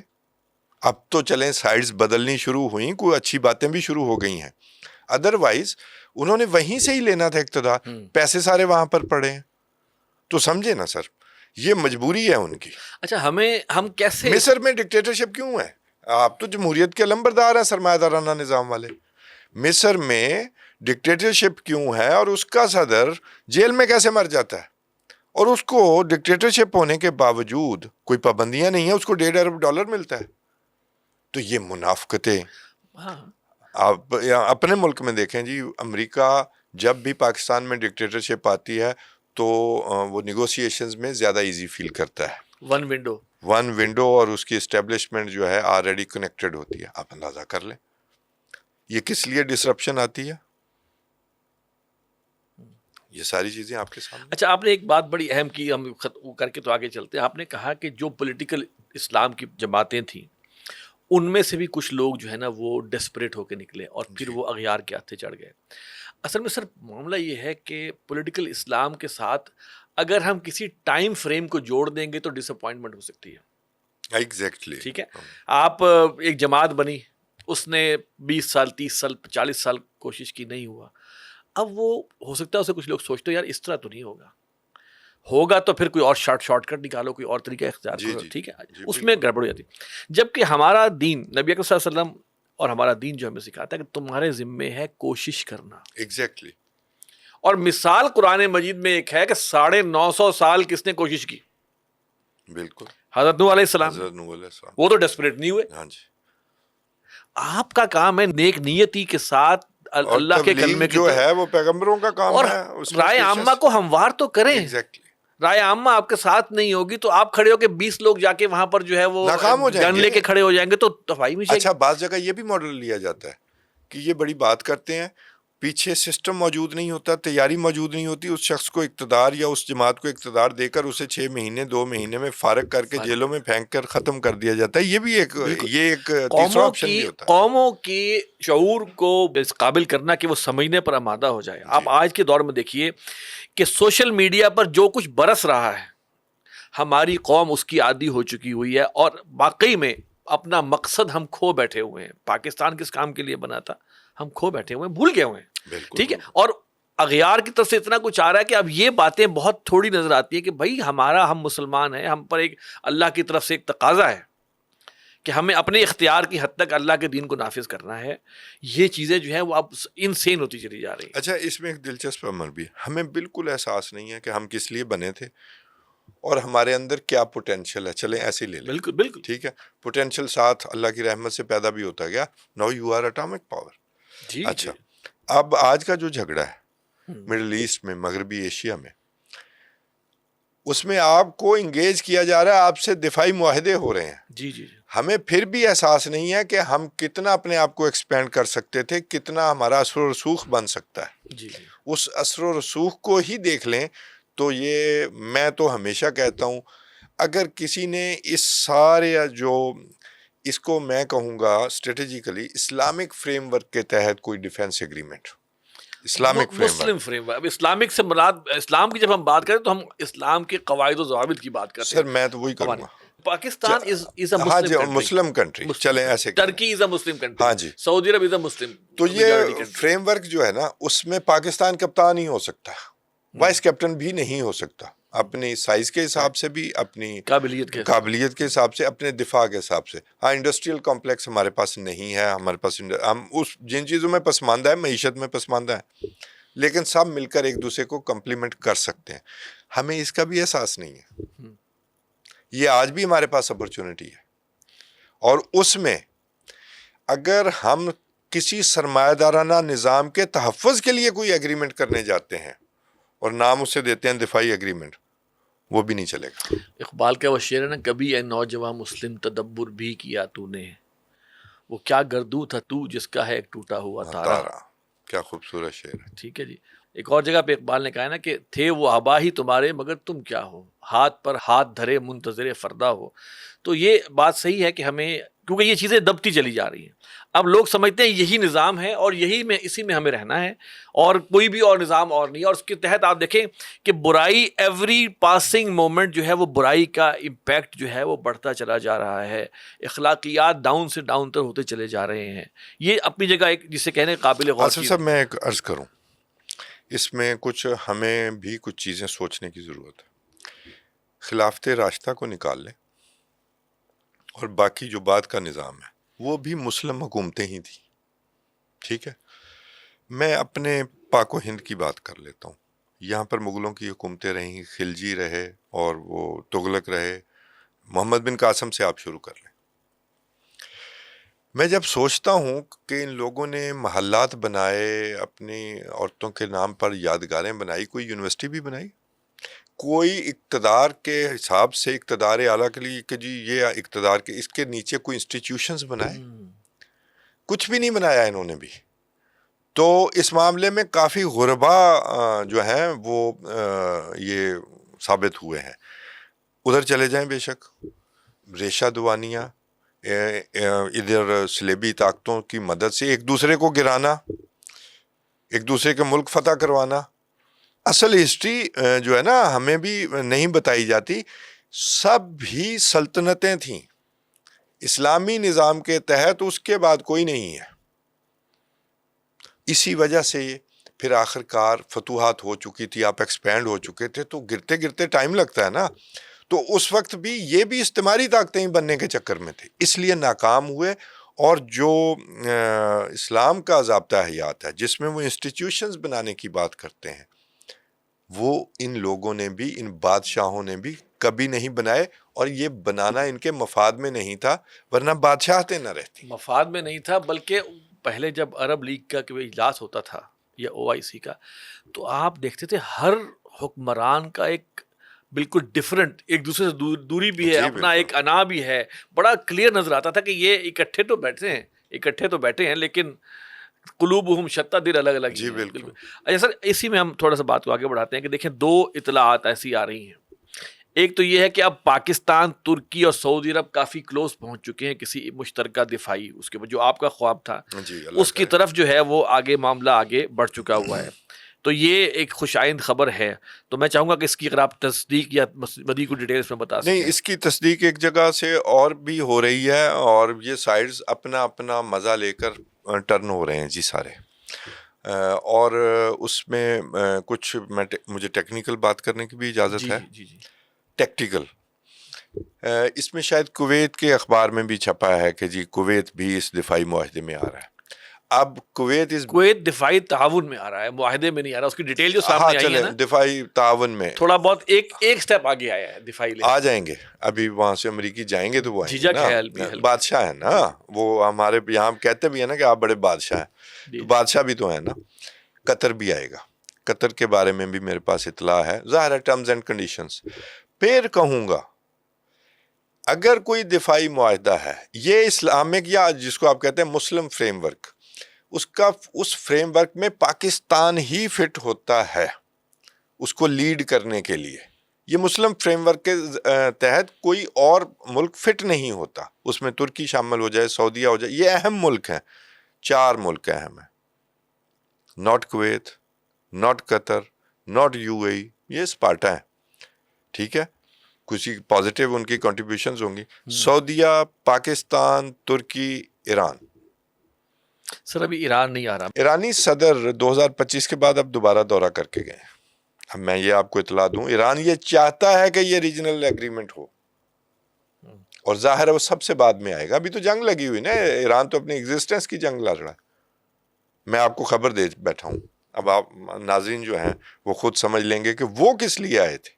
اب تو چلیں سائڈز بدلنی شروع ہوئیں، کوئی اچھی باتیں بھی شروع ہو گئی ہیں، ادروائز انہوں نے وہیں سے ہی لینا تھا اقتدار، پیسے سارے وہاں پر پڑے ہیں۔ تو سمجھے نا سر، یہ مجبوری ہے ان کی۔ اچھا، ہم کیسے مصر میں ڈکٹیٹرشپ کیوں ہے؟ آپ تو جمہوریت کے علمبردار ہیں، سرمایہ دارانہ نظام والے۔ مصر میں ڈکٹیٹرشپ کیوں ہے اور اس کا صدر جیل میں کیسے مر جاتا ہے، اور اس کو ڈکٹیٹرشپ ہونے کے باوجود کوئی پابندیاں نہیں ہیں، اس کو $1.5 ارب ملتا ہے؟ تو یہ منافقتیں ہاں، آپ اپنے ملک میں دیکھیں جی، امریکہ جب بھی پاکستان میں ڈکٹیٹرشپ آتی ہے تو وہ نیگوسیشنز میں زیادہ ایزی فیل کرتا ہے۔ ون ونڈو اور اس کی اسٹیبلشمنٹ جو ہے آلریڈی کنیکٹڈ ہوتی ہے۔ آپ اندازہ کر لیں یہ کس لیے ڈسرپشن آتی ہے، یہ ساری چیزیں آپ کے سامنے۔ اچھا، آپ نے ایک بات بڑی اہم کی، ہم کر کے تو آگے چلتے ہیں۔ آپ نے کہا کہ جو پولیٹیکل اسلام کی جماعتیں تھیں ان میں سے بھی کچھ لوگ جو ہے نا وہ ڈیسپریٹ ہو کے نکلے اور پھر وہ اغیار کے ہاتھے چڑھ گئے۔ اصل میں سر معاملہ یہ ہے کہ پولیٹیکل اسلام کے ساتھ اگر ہم کسی ٹائم فریم کو جوڑ دیں گے تو ڈس اپوائنٹمنٹ ہو سکتی ہے۔ ایگزیکٹلی، ٹھیک ہے، آپ ایک جماعت بنی، اس نے 20 سال 30 سال 40 سال کوشش کی، نہیں ہوا، اب وہ ہو سکتا ہے اسے کچھ لوگ سوچتے یار اس طرح تو نہیں ہوگا تو پھر کوئی اور شارٹ کٹ نکالو، کوئی اور طریقہ اختیار کرو، ٹھیک ہے، اس میں گڑبڑ ہو جاتی۔ جبکہ ہمارا دین، نبی اکرم صلی اللہ علیہ وسلم اور ہمارا دین جو ہمیں سکھاتا ہے کہ تمہارے ذمے ہے کوشش کرنا۔ ایگزیکٹلی، اور مثال قرآن مجید میں ایک ہے کہ 950 سال کس نے کوشش کی؟ بالکل، حضرت نوح علیہ السلام۔ حضرت نوح علیہ السلام، وہ تو ڈیسپریٹ نہیں ہوئے۔ ہاں جی۔ آپ کا کام ہے نیک نیتی کے ساتھ اللہ کے کلمے کی جو ہے وہ پیغمبروں کا کام اور ہے، رائے عامہ کو ہموار تو کریں۔ ایگزیکٹلی، رائے عامہ آپ کے ساتھ نہیں ہوگی تو آپ کھڑے ہو کے 20 لوگ جا کے وہاں پر جو ہے وہ ناکام ہو جائیں گن گے، لے کے کھڑے ہو جائیں گے تو تباہی میں اچھا بعض جگہ یہ بھی ماڈل لیا جاتا ہے کہ یہ بڑی بات کرتے ہیں، پیچھے سسٹم موجود نہیں ہوتا، تیاری موجود نہیں ہوتی، اس شخص کو اقتدار یا اس جماعت کو اقتدار دے کر اسے 6 مہینے 2 مہینے میں فارغ کر کے جیلوں میں پھینک کر ختم کر دیا جاتا ہے۔ یہ بھی ایک تیسرا آپشن بھی ہوتا ہے۔ قوموں کی شعور کو اس قابل کرنا کہ وہ سمجھنے پر آمادہ ہو جائے۔ آپ آج کے دور میں دیکھیے کہ سوشل میڈیا پر جو کچھ برس رہا ہے ہماری قوم اس کی عادی ہو چکی ہوئی ہے، اور واقعی میں اپنا مقصد ہم کھو بیٹھے ہوئے ہیں. پاکستان کس کام کے لیے بنا تھا ہم کھو بیٹھے ہوئے ہیں، بھول گئے ہوئے ہیں. ٹھیک ہے، اور اغیار کی طرف سے اتنا کچھ آ رہا ہے کہ اب یہ باتیں بہت تھوڑی نظر آتی ہیں کہ بھائی ہم مسلمان ہیں، ہم پر ایک اللہ کی طرف سے ایک تقاضا ہے کہ ہمیں اپنے اختیار کی حد تک اللہ کے دین کو نافذ کرنا ہے. یہ چیزیں جو ہیں وہ اب انسین ہوتی چلی جا رہی ہیں. اچھا، اس میں ایک دلچسپ عمل بھی، ہمیں بالکل احساس نہیں ہے کہ ہم کس لیے بنے تھے اور ہمارے اندر کیا پوٹینشیل ہے. چلیں ایسے ہی لے لیں. بالکل بالکل ٹھیک ہے، پوٹینشیل ساتھ اللہ کی رحمت سے پیدا بھی ہوتا گیا. Now you are atomic power. جی. اچھا، اب آج کا جو جھگڑا ہے مڈل ایسٹ میں، مغربی ایشیا میں، اس میں آپ کو انگیج کیا جا رہا ہے، آپ سے دفاعی معاہدے ہو رہے ہیں. جی جی ہمیں پھر بھی احساس نہیں ہے کہ ہم کتنا اپنے آپ کو ایکسپینڈ کر سکتے تھے، کتنا ہمارا اثر و رسوخ بن سکتا ہے. جی جی اس اثر و رسوخ کو ہی دیکھ لیں تو یہ، میں تو ہمیشہ کہتا ہوں، اگر کسی نے اس سارے جو اس کو میں کہوں گا اسٹریٹجیکلی اسلامک فریم ورک کے تحت کوئی defence agreement, Islamic framework, Muslim framework. اب اسلامک سے مراد اسلام کی جب ہم بات کریں تو ہم اسلام کے قواعد و ضوابط کی بات کرتے سر ہیں. میں تو وہی کروں گا. پاکستان از اے ہاں جی، مسلم مسلم کنٹری، چلیں ایسے کریں. ٹرکی از اے مسلم کنٹری. ہاں جی، سعودی عرب از اے مسلم. تو یہ فریم ورک جو ہے نا، اس میں پاکستان کپتان ہی ہو سکتا ہے، وائس کیپٹن بھی نہیں ہو سکتا. اپنی سائز کے حساب سے بھی، اپنی قابلیت کے حساب سے، اپنے دفاع کے حساب سے. ہاں، انڈسٹریل کمپلیکس ہمارے پاس نہیں ہے، ہمارے پاس ہم اس جن چیزوں میں پسماندہ ہے، معیشت میں پسماندہ ہے، لیکن سب مل کر ایک دوسرے کو کمپلیمنٹ کر سکتے ہیں. ہمیں اس کا بھی احساس نہیں ہے. یہ آج بھی ہمارے پاس اپرچونٹی ہے، اور اس میں اگر ہم کسی سرمایہ دارانہ نظام کے تحفظ کے لیے کوئی ایگریمنٹ کرنے جاتے ہیں اور نام اسے دیتے ہیں دفاعی ایگریمنٹ، وہ بھی نہیں چلے گا. اقبال کا وہ شعر ہے نا، کبھی اے نوجواں مسلم تدبر بھی کیا تو نے، وہ کیا گردوں تھا تو جس کا ہے ایک ٹوٹا ہوا تارا. کیا خوبصورت شعر ہے. ٹھیک ہے جی. ایک اور جگہ پہ اقبال نے کہا ہے نا کہ تھے وہ آبا ہی تمہارے مگر تم کیا ہو، ہاتھ پر ہاتھ دھرے منتظر فردا ہو. تو یہ بات صحیح ہے کہ ہمیں، کیونکہ یہ چیزیں دبتی چلی جا رہی ہیں. اب لوگ سمجھتے ہیں یہی نظام ہے اور اسی میں ہمیں رہنا ہے، اور کوئی بھی اور نظام اور نہیں ہے. اور اس کے تحت آپ دیکھیں کہ برائی، ایوری پاسنگ مومنٹ جو ہے وہ برائی کا امپیکٹ جو ہے وہ بڑھتا چلا جا رہا ہے. اخلاقیات ڈاؤن سے ڈاؤن تر ہوتے چلے جا رہے ہیں. یہ اپنی جگہ ایک جسے کہنے قابل غور. آصف صاحب، میں ایک عرض کروں، اس میں کچھ ہمیں بھی کچھ چیزیں سوچنے کی ضرورت ہے. خلافت راشدہ کو نکال لیں، اور باقی جو بعد کا نظام ہے وہ بھی مسلم حکومتیں ہی تھیں. ٹھیک ہے، میں اپنے پاک و ہند کی بات کر لیتا ہوں. یہاں پر مغلوں کی حکومتیں رہیں، خلجی رہے اور وہ تغلق رہے. محمد بن قاسم سے آپ شروع کر لیں. میں جب سوچتا ہوں کہ ان لوگوں نے محلات بنائے، اپنی عورتوں کے نام پر یادگاریں بنائی، کوئی یونیورسٹی بھی بنائی، کوئی اقتدار کے حساب سے اقتدار اعلیٰ کے لیے کہ جی یہ اقتدار کے اس کے نیچے کوئی انسٹیٹیوشنز بنائے؟ کچھ بھی نہیں بنایا انہوں نے بھی. تو اس معاملے میں کافی غربا جو ہیں وہ یہ ثابت ہوئے ہیں. ادھر چلے جائیں، بے شک ریشہ دوانیاں، ادھر صلیبی طاقتوں کی مدد سے ایک دوسرے کو گرانا، ایک دوسرے کے ملک فتح کروانا. اصل ہسٹری جو ہے نا ہمیں بھی نہیں بتائی جاتی. سب ہی سلطنتیں تھیں اسلامی نظام کے تحت، اس کے بعد کوئی نہیں ہے. اسی وجہ سے پھر آخر کار فتوحات ہو چکی تھی، آپ ایکسپینڈ ہو چکے تھے، تو گرتے گرتے ٹائم لگتا ہے نا. تو اس وقت بھی یہ بھی استعماری طاقتیں ہی بننے کے چکر میں تھے، اس لیے ناکام ہوئے. اور جو اسلام کا ضابطہ حیات ہے جس میں وہ انسٹیٹیوشنز بنانے کی بات کرتے ہیں، وہ ان لوگوں نے بھی، ان بادشاہوں نے بھی کبھی نہیں بنائے. اور یہ بنانا ان کے مفاد میں نہیں تھا، ورنہ بادشاہتیں نہ رہتی. مفاد میں نہیں تھا، بلکہ پہلے جب عرب لیگ کا کوئی اجلاس ہوتا تھا یا OIC کا، تو آپ دیکھتے تھے ہر حکمران کا ایک بالکل ڈفرنٹ، ایک دوسرے سے دوری بھی ہے، اپنا ایک انا بھی ہے. بڑا کلیئر نظر آتا تھا کہ یہ اکٹھے تو بیٹھے ہیں لیکن قلوبہم شتیٰ، دل الگ الگ. جی بالکل. اچھا سر، اسی میں ہم تھوڑا سا بات کو آگے بڑھاتے ہیں کہ دیکھیں دو اطلاعات ایسی آ رہی ہیں. ایک تو یہ ہے کہ اب پاکستان، ترکی اور سعودی عرب کافی کلوز پہنچ چکے ہیں کسی مشترکہ دفاعی، اس کے جو آپ کا خواب تھا اس کی طرف جو ہے وہ معاملہ آگے بڑھ چکا ہوا ہے. تو تو یہ ایک خوش آئند خبر ہے. تو میں چاہوں گا کہ اس کی اگر آپ تصدیق یا مزید کو ڈیٹیلز میں بتا سکیں. نہیں، اس کی تصدیق ایک جگہ سے اور بھی ہو رہی ہے، اور یہ سائڈز اپنا اپنا مزہ لے کر ٹرن ہو رہے ہیں جی سارے. اور اس میں کچھ مجھے ٹیکنیکل بات کرنے کی بھی اجازت ہے. جی جی ٹیکٹیکل، اس میں شاید کویت کے اخبار میں بھی چھپا ہے کہ جی کویت بھی اس دفاعی معاہدے میں آ رہا ہے. اب کویت دفاعی تعاون میں آ رہا ہے، معاہدے میں نہیں آ رہا. اس کی ڈیٹیل جو ہاں سامنے آئی ہے چلیں نا، دفاعی تعاون میں تھوڑا بہت ایک سٹیپ آگے آیا ہے دفاعی لے. آ جائیں گے. ابھی وہاں سے امریکی جائیں گے تو وہ آئیں گے جھجک نا، ہے ہلکی. بادشاہ ہے نا وہ. ہمارے یہاں کہتے بھی ہیں نا کہ آپ بڑے بادشاہ ہیں، تو بادشاہ بھی تو ہیں نا. قطر بھی آئے گا. قطر کے بارے میں بھی میرے پاس اطلاع ہے. ظاہر ہے ٹرمز اینڈ کنڈیشنز. پھر کہوں گا اگر کوئی دفاعی معاہدہ ہے، یہ اسلامک یا جس کو آپ کہتے ہیں مسلم فریم ورک، اس فریم ورک میں پاکستان ہی فٹ ہوتا ہے اس کو لیڈ کرنے کے لیے. یہ مسلم فریم ورک کے تحت کوئی اور ملک فٹ نہیں ہوتا. اس میں ترکی شامل ہو جائے، سعودیہ ہو جائے، یہ اہم ملک ہیں. 4 ملک اہم ہیں، not Kuwait, not Qatar, not U A E, یہ اسپارٹا ہے. ٹھیک ہے، کچھ پازیٹیو ان کی کنٹریبیوشنز ہوں گی. سعودیہ، پاکستان، ترکی، ایران. سر ابھی ایران نہیں آ رہا. ایرانی صدر 2025 کے بعد اب دوبارہ دورہ کر کے گئے. اب میں یہ آپ کو اطلاع دوں، ایران یہ چاہتا ہے کہ یہ ریجنل ایگریمنٹ ہو، اور ظاہر ہے وہ سب سے بعد میں آئے گا. ابھی تو جنگ لگی ہوئی نا، ایران تو اپنی ایگزسٹنس کی جنگ لڑ رہا ہے. میں آپ کو خبر دے بیٹھا ہوں، اب آپ ناظرین جو ہیں وہ خود سمجھ لیں گے کہ وہ کس لیے آئے تھے.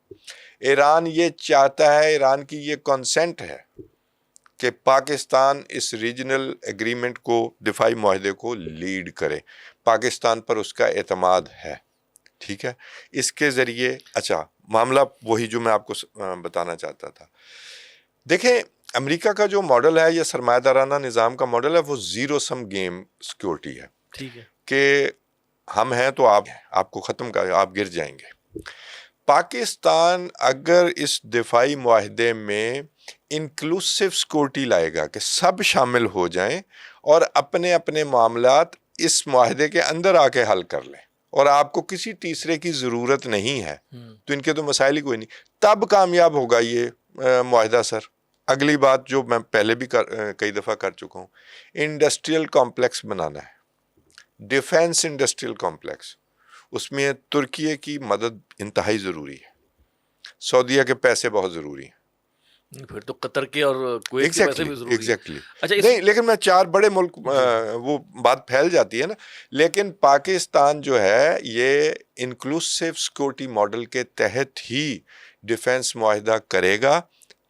ایران یہ چاہتا ہے، ایران کی یہ کنسنٹ ہے کہ پاکستان اس ریجنل ایگریمنٹ کو، دفاعی معاہدے کو لیڈ کرے. پاکستان پر اس کا اعتماد ہے. ٹھیک ہے، اس کے ذریعے اچھا معاملہ وہی جو میں آپ کو بتانا چاہتا تھا. دیکھیں امریکہ کا جو ماڈل ہے، یہ سرمایہ دارانہ نظام کا ماڈل ہے، وہ زیرو سم گیم سیکورٹی ہے. ٹھیک ہے، کہ ہم ہیں تو آپ کو ختم کر، آپ گر جائیں گے. پاکستان اگر اس دفاعی معاہدے میں انکلوسیو سیکورٹی لائے گا کہ سب شامل ہو جائیں اور اپنے اپنے معاملات اس معاہدے کے اندر آ کے حل کر لیں، اور آپ کو کسی تیسرے کی ضرورت نہیں ہے، تو ان کے تو مسائل ہی کوئی نہیں، تب کامیاب ہوگا یہ معاہدہ. سر اگلی بات جو میں پہلے بھی کئی دفعہ کر چکا ہوں، انڈسٹریل کمپلیکس بنانا ہے، ڈیفینس انڈسٹریل کمپلیکس. اس میں ترکیے کی مدد انتہائی ضروری ہے، سعودیہ کے پیسے بہت ضروری ہیں. پھر تو قطر کے اور کویت کے پیسے بھی ضروری ہیں. ایگزیکٹلی. اچھا نہیں لیکن میں 4 بڑے ملک وہ بات پھیل جاتی ہے نا. لیکن پاکستان جو ہے یہ انکلوسیو سیکورٹی ماڈل کے تحت ہی ڈیفینس معاہدہ کرے گا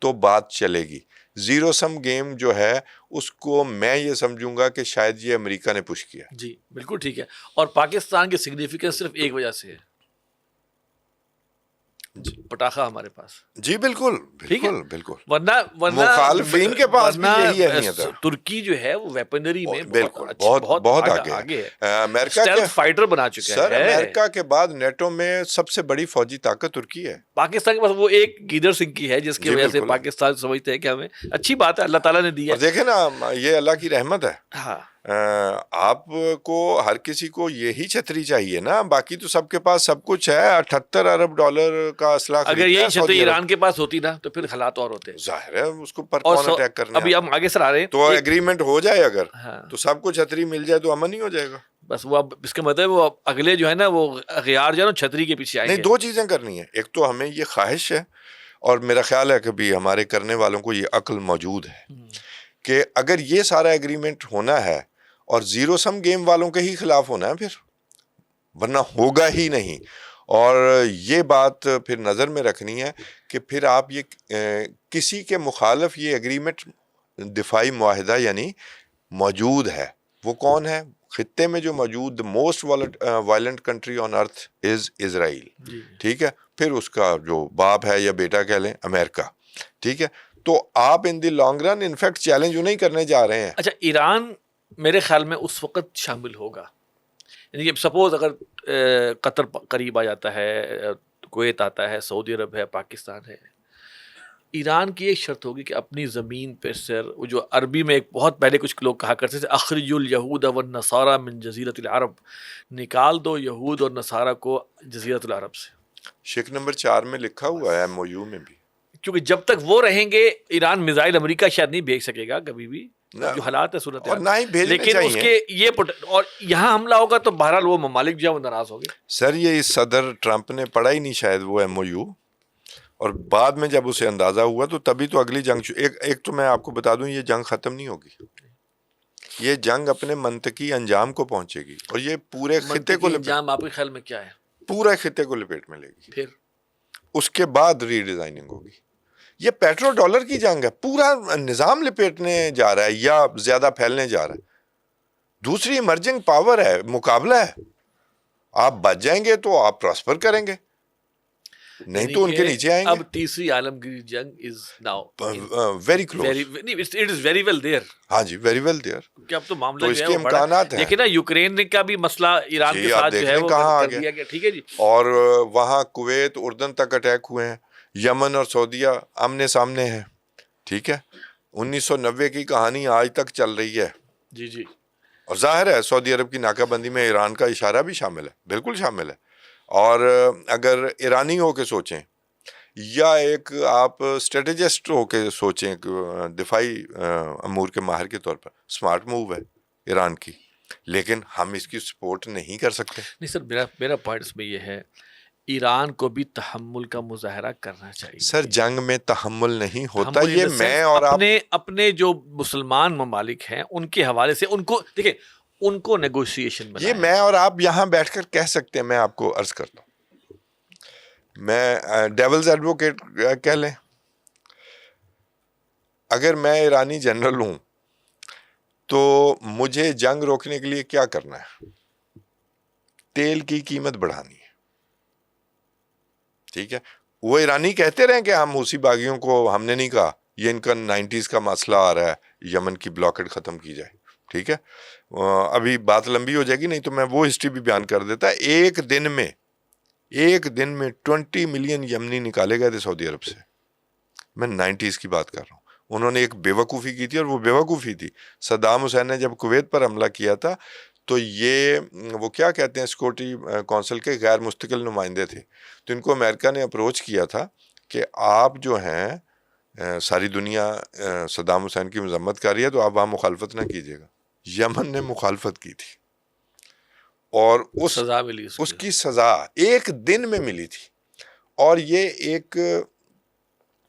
تو بات چلے گی. زیرو سم گیم جو ہے اس کو میں یہ سمجھوں گا کہ شاید یہ امریکہ نے پش کیا. جی بالکل ٹھیک ہے. اور پاکستان کی سگنیفیکینس صرف ایک وجہ سے ہے، پٹاخہ ہمارے پاس. جی بالکل ٹھیک ہے، بالکل. ورنہ مخالفین کے پاس بھی یہی اہمیت ہے. ترکی جو ہے وہ ویپنری میں بالکل بہت آگے ہے. امریکہ کے فائٹر بنا چکا ہے. سر امریکہ کے بعد نیٹو میں سب سے بڑی فوجی طاقت ترکی ہے. پاکستان کے پاس وہ ایک گیدر سنگھ کی ہے جس کی وجہ سے پاکستان سمجھتے ہیں کہ ہمیں اچھی بات ہے، اللہ تعالیٰ نے دی ہے. اور دیکھیں نا یہ اللہ کی رحمت ہے. ہاں آپ کو ہر کسی کو یہی چھتری چاہیے نا، باقی تو سب کے پاس سب کچھ ہے. $78 ارب کا اسلحہ اگر یہی چھتری ایران کے پاس ہوتی نا تو پھر حالات اور ہوتے. ظاہر ہے اس کو پر کون اٹیک کرنے. ابھی ہم آگے سر آ رہے ہیں تو ایگریمنٹ ہو جائے اگر تو سب کو چھتری مل جائے تو امن ہی ہو جائے گا. بس وہ اب اس کا مطلب وہ اگلے جو ہے نا وہ غیار جو ہے نا چھتری کے پیچھے آئیں گے. نہیں 2 چیزیں کرنی ہیں. ایک تو ہمیں یہ خواہش ہے، اور میرا خیال ہے کہ بھی ہمارے کرنے والوں کو یہ عقل موجود ہے کہ اگر یہ سارا ایگریمنٹ ہونا ہے اور زیرو سم گیم والوں کے ہی خلاف ہونا ہے پھر، ورنہ ہوگا ہی نہیں. اور یہ بات پھر نظر میں رکھنی ہے کہ پھر آپ یہ کسی کے مخالف یہ ایگریمنٹ دفاعی معاہدہ یعنی موجود ہے. وہ کون ہے؟ خطے میں جو موجود موسٹ وائلنٹ کنٹری آن ارتھ از اسرائیل. ٹھیک ہے، پھر اس کا جو باپ ہے یا بیٹا کہہ لیں امریکہ. ٹھیک ہے، تو آپ in the long run in fact challenge انہیں کرنے جا رہے ہیں. اچھا ایران میرے خیال میں اس وقت شامل ہوگا، یعنی کہ سپوز اگر قطر قریب آ جاتا ہے، کویت آتا ہے، سعودی عرب ہے، پاکستان ہے، ایران کی ایک شرط ہوگی کہ اپنی زمین پہ سر وہ جو عربی میں ایک بہت پہلے کچھ لوگ کہا کرتے تھے اخرج الیہود والنصارى من جزیرۃ العرب، نکال دو یہود اور نصارہ کو جزیرۃ العرب سے. شک نمبر 4 میں لکھا ہوا ہے MOU میں بھی. کیونکہ جب تک وہ رہیں گے ایران میزائل امریکہ شاید نہیں بھیج سکے گا کبھی بھی، جو حالات ہے صورت اور نہ ہی بھیجنے لیکن اس چاہیے. کے یہ اور یہاں حملہ ہوگا تو بہرحال وہ ممالک جو ہیں وہ ناراض ہوں گے. سر یہ صدر ٹرمپ نے پڑھا ہی نہیں شاید وہ MOU، اور بعد میں جب اسے اندازہ ہوا تو تبھی تو اگلی جنگ ایک تو میں آپ کو بتا دوں یہ جنگ ختم نہیں ہوگی، یہ جنگ اپنے منطقی انجام کو پہنچے گی، اور یہ پورے خطے کو انجام آپ کے خیال میں کیا ہے؟ پورے خطے کو لپیٹ میں لے گی. پھر اس کے بعد ری ڈیزائننگ ہوگی. یہ پیٹرو ڈالر کی جنگ ہے، پورا نظام لپیٹنے جا رہا ہے یا زیادہ پھیلنے جا رہا ہے. دوسری ایمرجنگ پاور ہے، مقابلہ ہے. آپ بچ جائیں گے تو آپ پراسپر کریں گے، نہیں تو ان کے نیچے آئیں گے. اب تیسری عالمگیر جنگ is now very close. It is very well there. ہاں جی، ویری ویل دیئر. کہ اب تو تو معاملہ اس جو کے ہے وہ بڑا امکانات ہیں. دیکھیں نا یوکرین کا بھی مسئلہ ایران کے ساتھ جو ہے وہ کہاں کر دیا گیا. ٹھیک ہے جی. اور وہاں کویت اردن تک اٹیک ہوئے ہیں، یمن اور سعودیہ آمنے سامنے ہیں. ٹھیک ہے، 1990 کی کہانی آج تک چل رہی ہے. جی جی. اور ظاہر ہے سعودی عرب کی ناکہ بندی میں ایران کا اشارہ بھی شامل ہے، بالکل شامل ہے. اور اگر ایرانی ہو کے سوچیں یا ایک آپ اسٹریٹجسٹ ہو کے سوچیں، دفاعی امور کے ماہر کے طور پر اسمارٹ موو ہے ایران کی، لیکن ہم اس کی سپورٹ نہیں کر سکتے. نہیں سر، میرا پوائنٹ اس میں یہ ہے ایران کو بھی تحمل کا مظاہرہ کرنا چاہیے. سر جنگ میں تحمل نہیں ہوتا. یہ میں اور آپ اپنے جو مسلمان ممالک ہیں ان کے حوالے سے ان کو دیکھیں، ان کو نیگوشیشن یہ میں اور آپ یہاں بیٹھ کر کہہ سکتے ہیں. میں آپ کو عرض کرتا ہوں، میں ڈیولز ایڈوکیٹ کہہ لیں، اگر میں ایرانی جنرل ہوں تو مجھے جنگ روکنے کے لیے کیا کرنا ہے؟ تیل کی قیمت بڑھانی ہے. ٹھیک ہے، وہ ایرانی کہتے رہیں کہ ہم حوثی باغیوں کو، ہم نے نہیں کہا، یہ ان کا 90s کا مسئلہ آ رہا ہے، یمن کی بلاکڈ ختم کی جائے. ٹھیک ہے، ابھی بات لمبی ہو جائے گی، نہیں تو میں وہ ہسٹری بھی بیان کر دیتا. ایک دن میں 20 ملین یمنی نکالے گئے تھے سعودی عرب سے. میں 90s کی بات کر رہا ہوں. انہوں نے ایک بے وقوفی کی تھی، اور وہ بے وقوفی تھی. صدام حسین نے جب کویت پر حملہ کیا تھا تو یہ وہ کیا کہتے ہیں سیکورٹی کونسل کے غیر مستقل نمائندے تھے، تو ان کو امریکہ نے اپروچ کیا تھا کہ آپ جو ہیں ساری دنیا صدام حسین کی مذمت کر رہی ہے تو آپ وہاں مخالفت نہ کیجیے گا. یمن نے مخالفت کی تھی اور اس کی سزا ایک دن میں ملی تھی. اور یہ ایک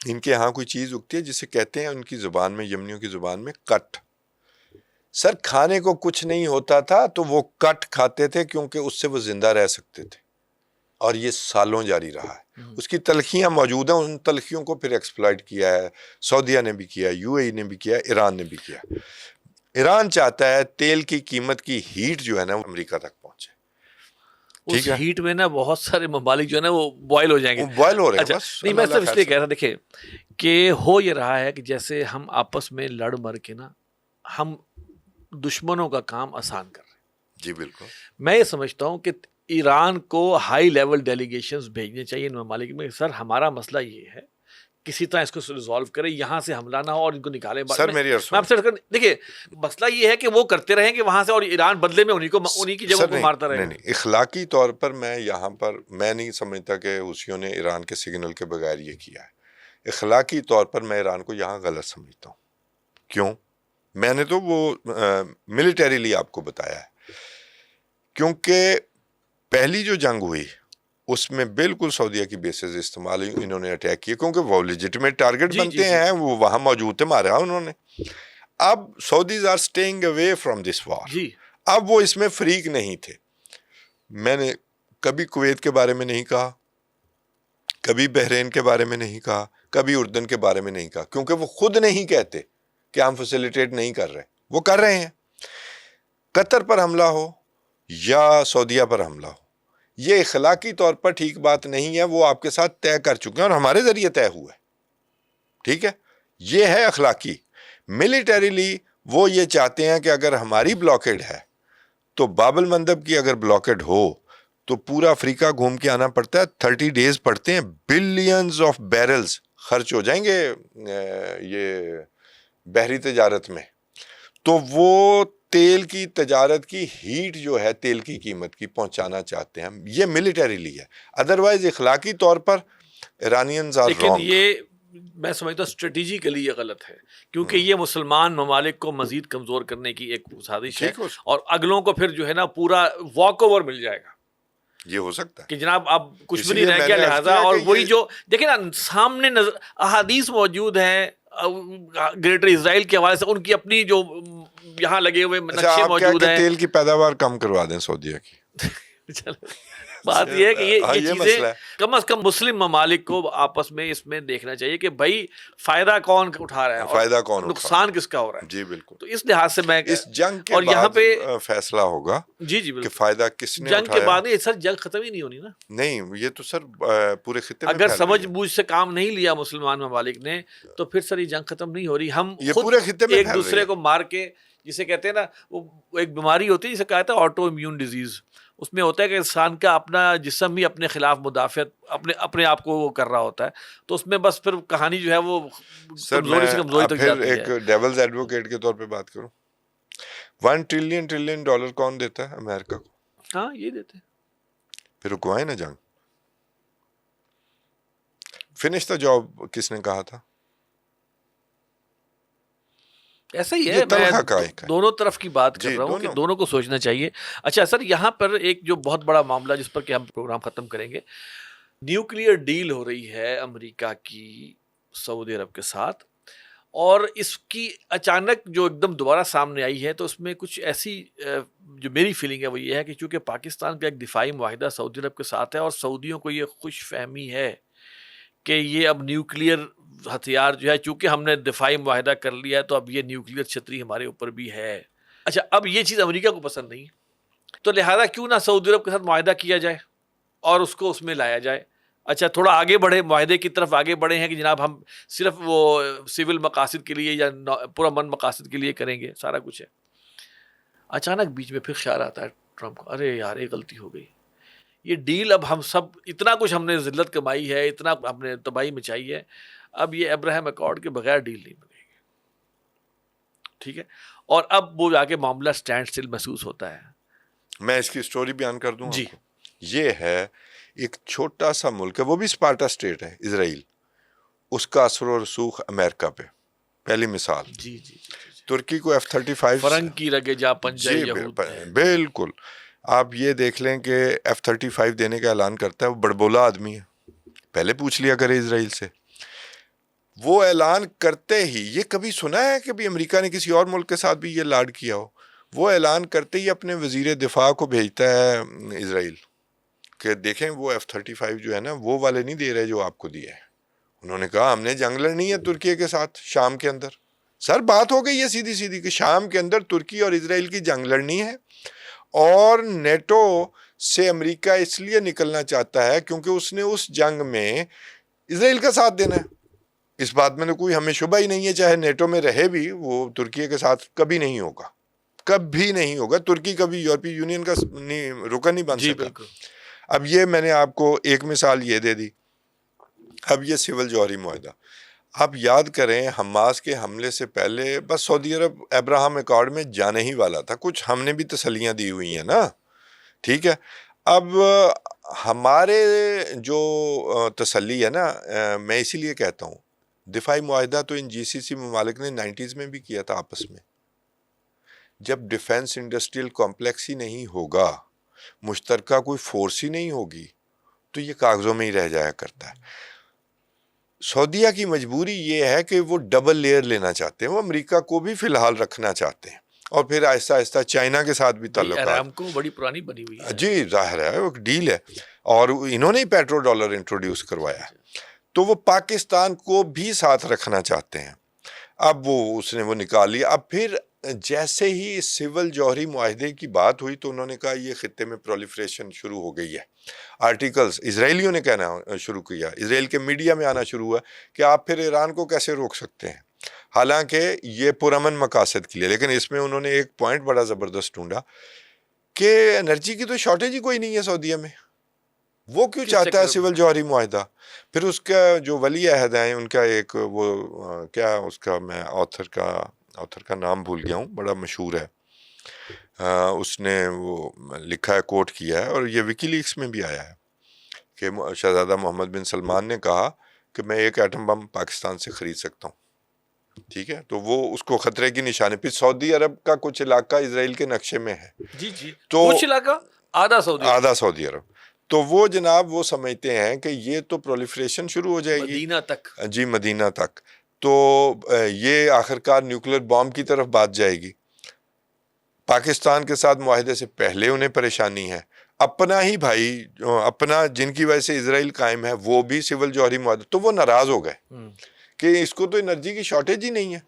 ان کے ہاں کوئی چیز اگتی ہے جسے کہتے ہیں ان کی زبان میں، یمنیوں کی زبان میں، کٹ. سر کھانے کو کچھ نہیں ہوتا تھا تو وہ کٹ کھاتے تھے کیونکہ اس سے وہ زندہ رہ سکتے تھے، اور یہ سالوں جاری رہا ہے. اس کی تلخیاں موجود ہیں، ان تلخیوں کو پھر ایکسپلائٹ کیا ہے سعودیہ نے بھی کیا، UAE نے بھی کیا، ایران نے بھی کیا. ایران چاہتا ہے تیل کی قیمت کی ہیٹ جو ہے نا وہ امریکہ تک پہنچے. اس ہیٹ میں نا بہت سارے ممالک جو ہے نا وہ بوائل ہو جائیں گے. بوائل ہو رہے ہیں. نہیں میں صرف اس لیے کہہ رہا، دیکھیں کہ ہو یہ رہا ہے کہ جیسے ہم آپس میں لڑ مر کے نا ہم دشمنوں کا کام آسان کر رہے ہیں. جی بالکل. میں یہ سمجھتا ہوں کہ ایران کو ہائی لیول ڈیلیگیشنز بھیجنے چاہیے ان ممالک میں. سر ہمارا مسئلہ یہ ہے، کسی طرح اس کو ریزالو کرے، یہاں سے حملہ نہ ہو اور ان کو نکالے. سر میری میں آپ سے دیکھیے مسئلہ یہ ہے کہ وہ کرتے رہیں کہ وہاں سے، اور ایران بدلے میں انہی کی جگہوں کو مارتا رہے. نہیں، اخلاقی طور پر میں یہاں پر میں نہیں سمجھتا کہ حوثیوں نے ایران کے سگنل کے بغیر یہ کیا ہے. اخلاقی طور پر میں ایران کو یہاں غلط سمجھتا ہوں. کیوں؟ میں نے تو وہ ملٹریلی آپ کو بتایا ہے، کیونکہ پہلی جو جنگ ہوئی اس میں بالکل سعودیہ کی بیسز استعمال ہوئی، انہوں نے اٹیک کیا کیونکہ وہ لیجٹمیٹ ٹارگٹ بنتے ہیں، وہ وہاں موجود تھے، مارا انہوں نے. اب Saudis are staying away from this war. اب وہ اس میں فریق نہیں تھے. میں نے کبھی کویت کے بارے میں نہیں کہا، کبھی بحرین کے بارے میں نہیں کہا، کبھی اردن کے بارے میں نہیں کہا، کیونکہ وہ خود نہیں کہتے کہ ہم فیسیلیٹیٹ نہیں کر رہے، وہ کر رہے ہیں. قطر پر حملہ ہو یا سعودیہ پر حملہ ہو، یہ اخلاقی طور پر ٹھیک بات نہیں ہے. وہ آپ کے ساتھ طے کر چکے ہیں اور ہمارے ذریعے طے ہوا ہے. ٹھیک ہے، یہ ہے اخلاقی. ملیٹریلی وہ یہ چاہتے ہیں کہ اگر ہماری بلاکڈ ہے تو باب المندب کی اگر بلاکڈ ہو تو پورا افریقہ گھوم کے آنا پڑتا ہے. 30 days پڑتے ہیں، بلینز آف بیرلز خرچ ہو جائیں گے یہ بحری تجارت میں، تو وہ تیل کی تجارت کی ہیٹ جو ہے تیل کی قیمت کی پہنچانا چاہتے ہیں. یہ ملٹریلی ہے، ادروائز اخلاقی طور پر ایرانینز آر لیکن رانگ. یہ میں سمجھتا ہوں اسٹریٹجیکلی یہ غلط ہے، کیونکہ یہ مسلمان ممالک کو مزید کمزور کرنے کی ایک سازش ہے، ٹھیک ہو اور اگلوں کو پھر جو ہے نا پورا واک اوور مل جائے گا یہ ہو سکتا ہے. کہ جناب اب کچھ اس بھی نہیں لیے رہ میں گیا، نے عرض لہٰذا کیا اور کہ وہی یہ- جو دیکھیں نا سامنے نظر احادیث موجود ہیں گریٹر اسرائیل کے حوالے سے، ان کی اپنی جو یہاں لگے ہوئے اچھا نقشے آپ کیا موجود کہ ہیں. تیل کی پیداوار کم کروا دیں سعودیہ کی؟ چلو بات یہ ہے کہ ہاں، یہ یہ چیزیں مسئلہ ہے. کم از کم مسلم ممالک کو آپس میں اس میں دیکھنا چاہیے کہ بھائی فائدہ کون اٹھا رہا ہے فائدہ اور کون اٹھا نقصان کس کا ہو رہا ہے. جی بالکل. تو اس لحاظ سے میں اس جنگ کے اور یہاں بعد پہ فیصلہ ہوگا جی کہ بالکل فائدہ کس نے جنگ کے اٹھایا. بعد نہیں سر، جنگ ختم ہی نہیں ہونی نا. نہیں یہ تو سر پورے خطے میں اگر پھیل سمجھ رہی ہے. بوجھ سے کام نہیں لیا مسلمان ممالک نے تو پھر سر یہ جنگ ختم نہیں ہو رہی. ہم یہ خود پورے خطے میں ایک پھیل رہی دوسرے ہے. کو مار کے، جسے کہتے ہیں نا وہ ایک بیماری ہوتی ہے جسے کہتا ہے آٹو امیون ڈیزیز، اس میں ہوتا ہے کہ انسان کا اپنا جسم ہی اپنے خلاف مدافعت اپنے آپ کو وہ کر رہا ہوتا ہے، تو اس میں بس پھر کہانی جو ہے وہ سر کمزوری سے میں کمزوری اب تک پھر جاتی ایک ہے. ڈیولز ایڈوکیٹ کے طور پہ بات کروں. 1 ٹریلین ڈالر کون دیتا ہے؟ امریکہ کو. ہاں یہ دیتے ہیں. پھر رکوائے نا جنگ. فنش دا جاب کس نے کہا تھا؟ ایسا ہی یہ ہے. تلخ میں حقائق ہے. دونوں طرف کی بات کر جی رہا ہوں کہ دونوں. دونوں کو سوچنا چاہیے. اچھا سر یہاں پر ایک جو بہت بڑا معاملہ جس پر کہ ہم پروگرام ختم کریں گے، نیوکلیئر ڈیل ہو رہی ہے امریکہ کی سعودی عرب کے ساتھ، اور اس کی اچانک جو ایک دم دوبارہ سامنے آئی ہے، تو اس میں کچھ ایسی جو میری فیلنگ ہے وہ یہ ہے کہ چونکہ پاکستان کا ایک دفاعی معاہدہ سعودی عرب کے ساتھ ہے، اور سعودیوں کو یہ خوش فہمی ہے کہ یہ اب نیوکلیئر ہتھیار جو ہے، چونکہ ہم نے دفاعی معاہدہ کر لیا ہے تو اب یہ نیوکلیئر چھتری ہمارے اوپر بھی ہے. اچھا اب یہ چیز امریکہ کو پسند نہیں، تو لہذا کیوں نہ سعودی عرب کے ساتھ معاہدہ کیا جائے اور اس کو اس میں لایا جائے. اچھا تھوڑا آگے بڑھے، معاہدے کی طرف آگے بڑھے ہیں کہ جناب ہم صرف وہ سول مقاصد کے لیے یا پرامن مقاصد کے لیے کریں گے، سارا کچھ ہے. اچانک بیچ میں پھر خیال آتا ہے ٹرمپ کو، ارے یار یہ غلطی ہو گئی، یہ ڈیل اب ہم سب اتنا کچھ ہم نے ذلت کمائی ہے، اتنا ہم نے تباہی مچائی ہے، اب یہ ابراہیم اکارڈ کے بغیر ڈیل نہیں بنے گی. ٹھیک ہے، اور اب وہ جا کے معاملہ اسٹینڈ اسٹل محسوس ہوتا ہے. میں اس کی سٹوری بیان کر دوں جی آپ کو. یہ ہے ایک چھوٹا سا ملک ہے، وہ بھی اسپارٹا اسٹیٹ ہے اسرائیل، اس کا اثر و رسوخ امریکہ پہ. پہلی مثال جی جی جی ترکی کو F-35 فرنگ کی رگے جا پنجہ جی یہود ہے. بالکل. آپ یہ دیکھ لیں کہ F-35 دینے کا اعلان کرتا ہے، وہ بڑبولا آدمی ہے. پہلے پوچھ لیا کرے اسرائیل سے. وہ اعلان کرتے ہی، یہ کبھی سنا ہے کہ بھی امریکہ نے کسی اور ملک کے ساتھ بھی یہ لاڈ کیا ہو؟ وہ اعلان کرتے ہی اپنے وزیر دفاع کو بھیجتا ہے اسرائیل کہ دیکھیں وہ F-35 جو ہے نا وہ والے نہیں دے رہے جو آپ کو دیے ہیں. انہوں نے کہا ہم نے جنگ لڑنی ہے ترکی کے ساتھ شام کے اندر. سر بات ہو گئی ہے سیدھی سیدھی کہ شام کے اندر ترکی اور اسرائیل کی جنگ لڑنی ہے، اور نیٹو سے امریکہ اس لیے نکلنا چاہتا ہے کیونکہ اس نے اس جنگ میں اسرائیل کا ساتھ دینا ہے. اس بات میں تو کوئی ہمیں شبہ ہی نہیں ہے، چاہے نیٹو میں رہے بھی وہ ترکی کے ساتھ کبھی نہیں ہوگا، کبھی نہیں ہوگا. ترکی کبھی یورپی یونین کا رکن نہیں بن جی سکا. بالکل. اب یہ میں نے آپ کو ایک مثال یہ دے دی. اب یہ سول جوہری معاہدہ آپ یاد کریں، حماس کے حملے سے پہلے بس سعودی عرب ابراہم ایکارڈ میں جانے ہی والا تھا. کچھ ہم نے بھی تسلیاں دی ہوئی ہیں نا، ٹھیک ہے. اب ہمارے جو تسلی ہے نا، میں اسی لیے کہتا ہوں دفاعی معاہدہ تو ان GCC ممالک نے 90s میں بھی کیا تھا آپس میں. جب ڈیفنس انڈسٹریل کمپلیکس ہی نہیں ہوگا، مشترکہ کوئی فورس ہی نہیں ہوگی، تو یہ کاغذوں میں ہی رہ جایا کرتا ہے. سعودیہ کی مجبوری یہ ہے کہ وہ ڈبل لیئر لینا چاہتے ہیں. وہ امریکہ کو بھی فی الحال رکھنا چاہتے ہیں، اور پھر آہستہ آہستہ چائنا کے ساتھ بھی تعلقات. ارامکو بڑی پرانی بنی ہوئی ہے. جی ظاہر ہے ایک ڈیل ہے، اور انہوں نے ہی پیٹرو ڈالر انٹروڈیوس کروایا ہے، تو وہ پاکستان کو بھی ساتھ رکھنا چاہتے ہیں. اب اس نے وہ نکال لیا. اب پھر جیسے ہی سول جوہری معاہدے کی بات ہوئی تو انہوں نے کہا یہ خطے میں پرولیفریشن شروع ہو گئی ہے. آرٹیکلز اسرائیلیوں نے کہنا شروع کیا، اسرائیل کے میڈیا میں آنا شروع ہوا کہ آپ پھر ایران کو کیسے روک سکتے ہیں، حالانکہ یہ پرامن مقاصد کے لیے. لیکن اس میں انہوں نے ایک پوائنٹ بڑا زبردست ڈھونڈا کہ انرجی کی تو شارٹیج ہی کوئی نہیں ہے سعودیہ میں. وہ کیوں چاہتا ہے سول جوہری معاہدہ؟ پھر اس کا جو ولی عہد ہیں ان کا ایک وہ کیا اس کا میں آتھر کا نام بھول گیا ہوں، بڑا مشہور ہے، اس نے وہ لکھا ہے، کوٹ کیا ہے، اور یہ وکی لیکس میں بھی آیا ہے کہ شہزادہ محمد بن سلمان نے کہا کہ میں ایک ایٹم بم پاکستان سے خرید سکتا ہوں، ٹھیک ہے، تو وہ اس کو خطرے کی نشانی. پھر سعودی عرب کا کچھ علاقہ اسرائیل کے نقشے میں ہے، جی تو کچھ علاقہ آدھا سعودی عرب، تو وہ جناب وہ سمجھتے ہیں کہ یہ تو پرولیفریشن شروع ہو جائے گی مدینہ تک، جی مدینہ تک، تو یہ آخرکار نیوکلیر بام کی طرف بات جائے گی. پاکستان کے ساتھ معاہدے سے پہلے انہیں پریشانی ہے، اپنا ہی بھائی اپنا جن کی وجہ سے اسرائیل قائم ہے وہ بھی سول جوہری معاہدہ، تو وہ ناراض ہو گئے کہ اس کو تو انرجی کی شارٹیج ہی نہیں ہے،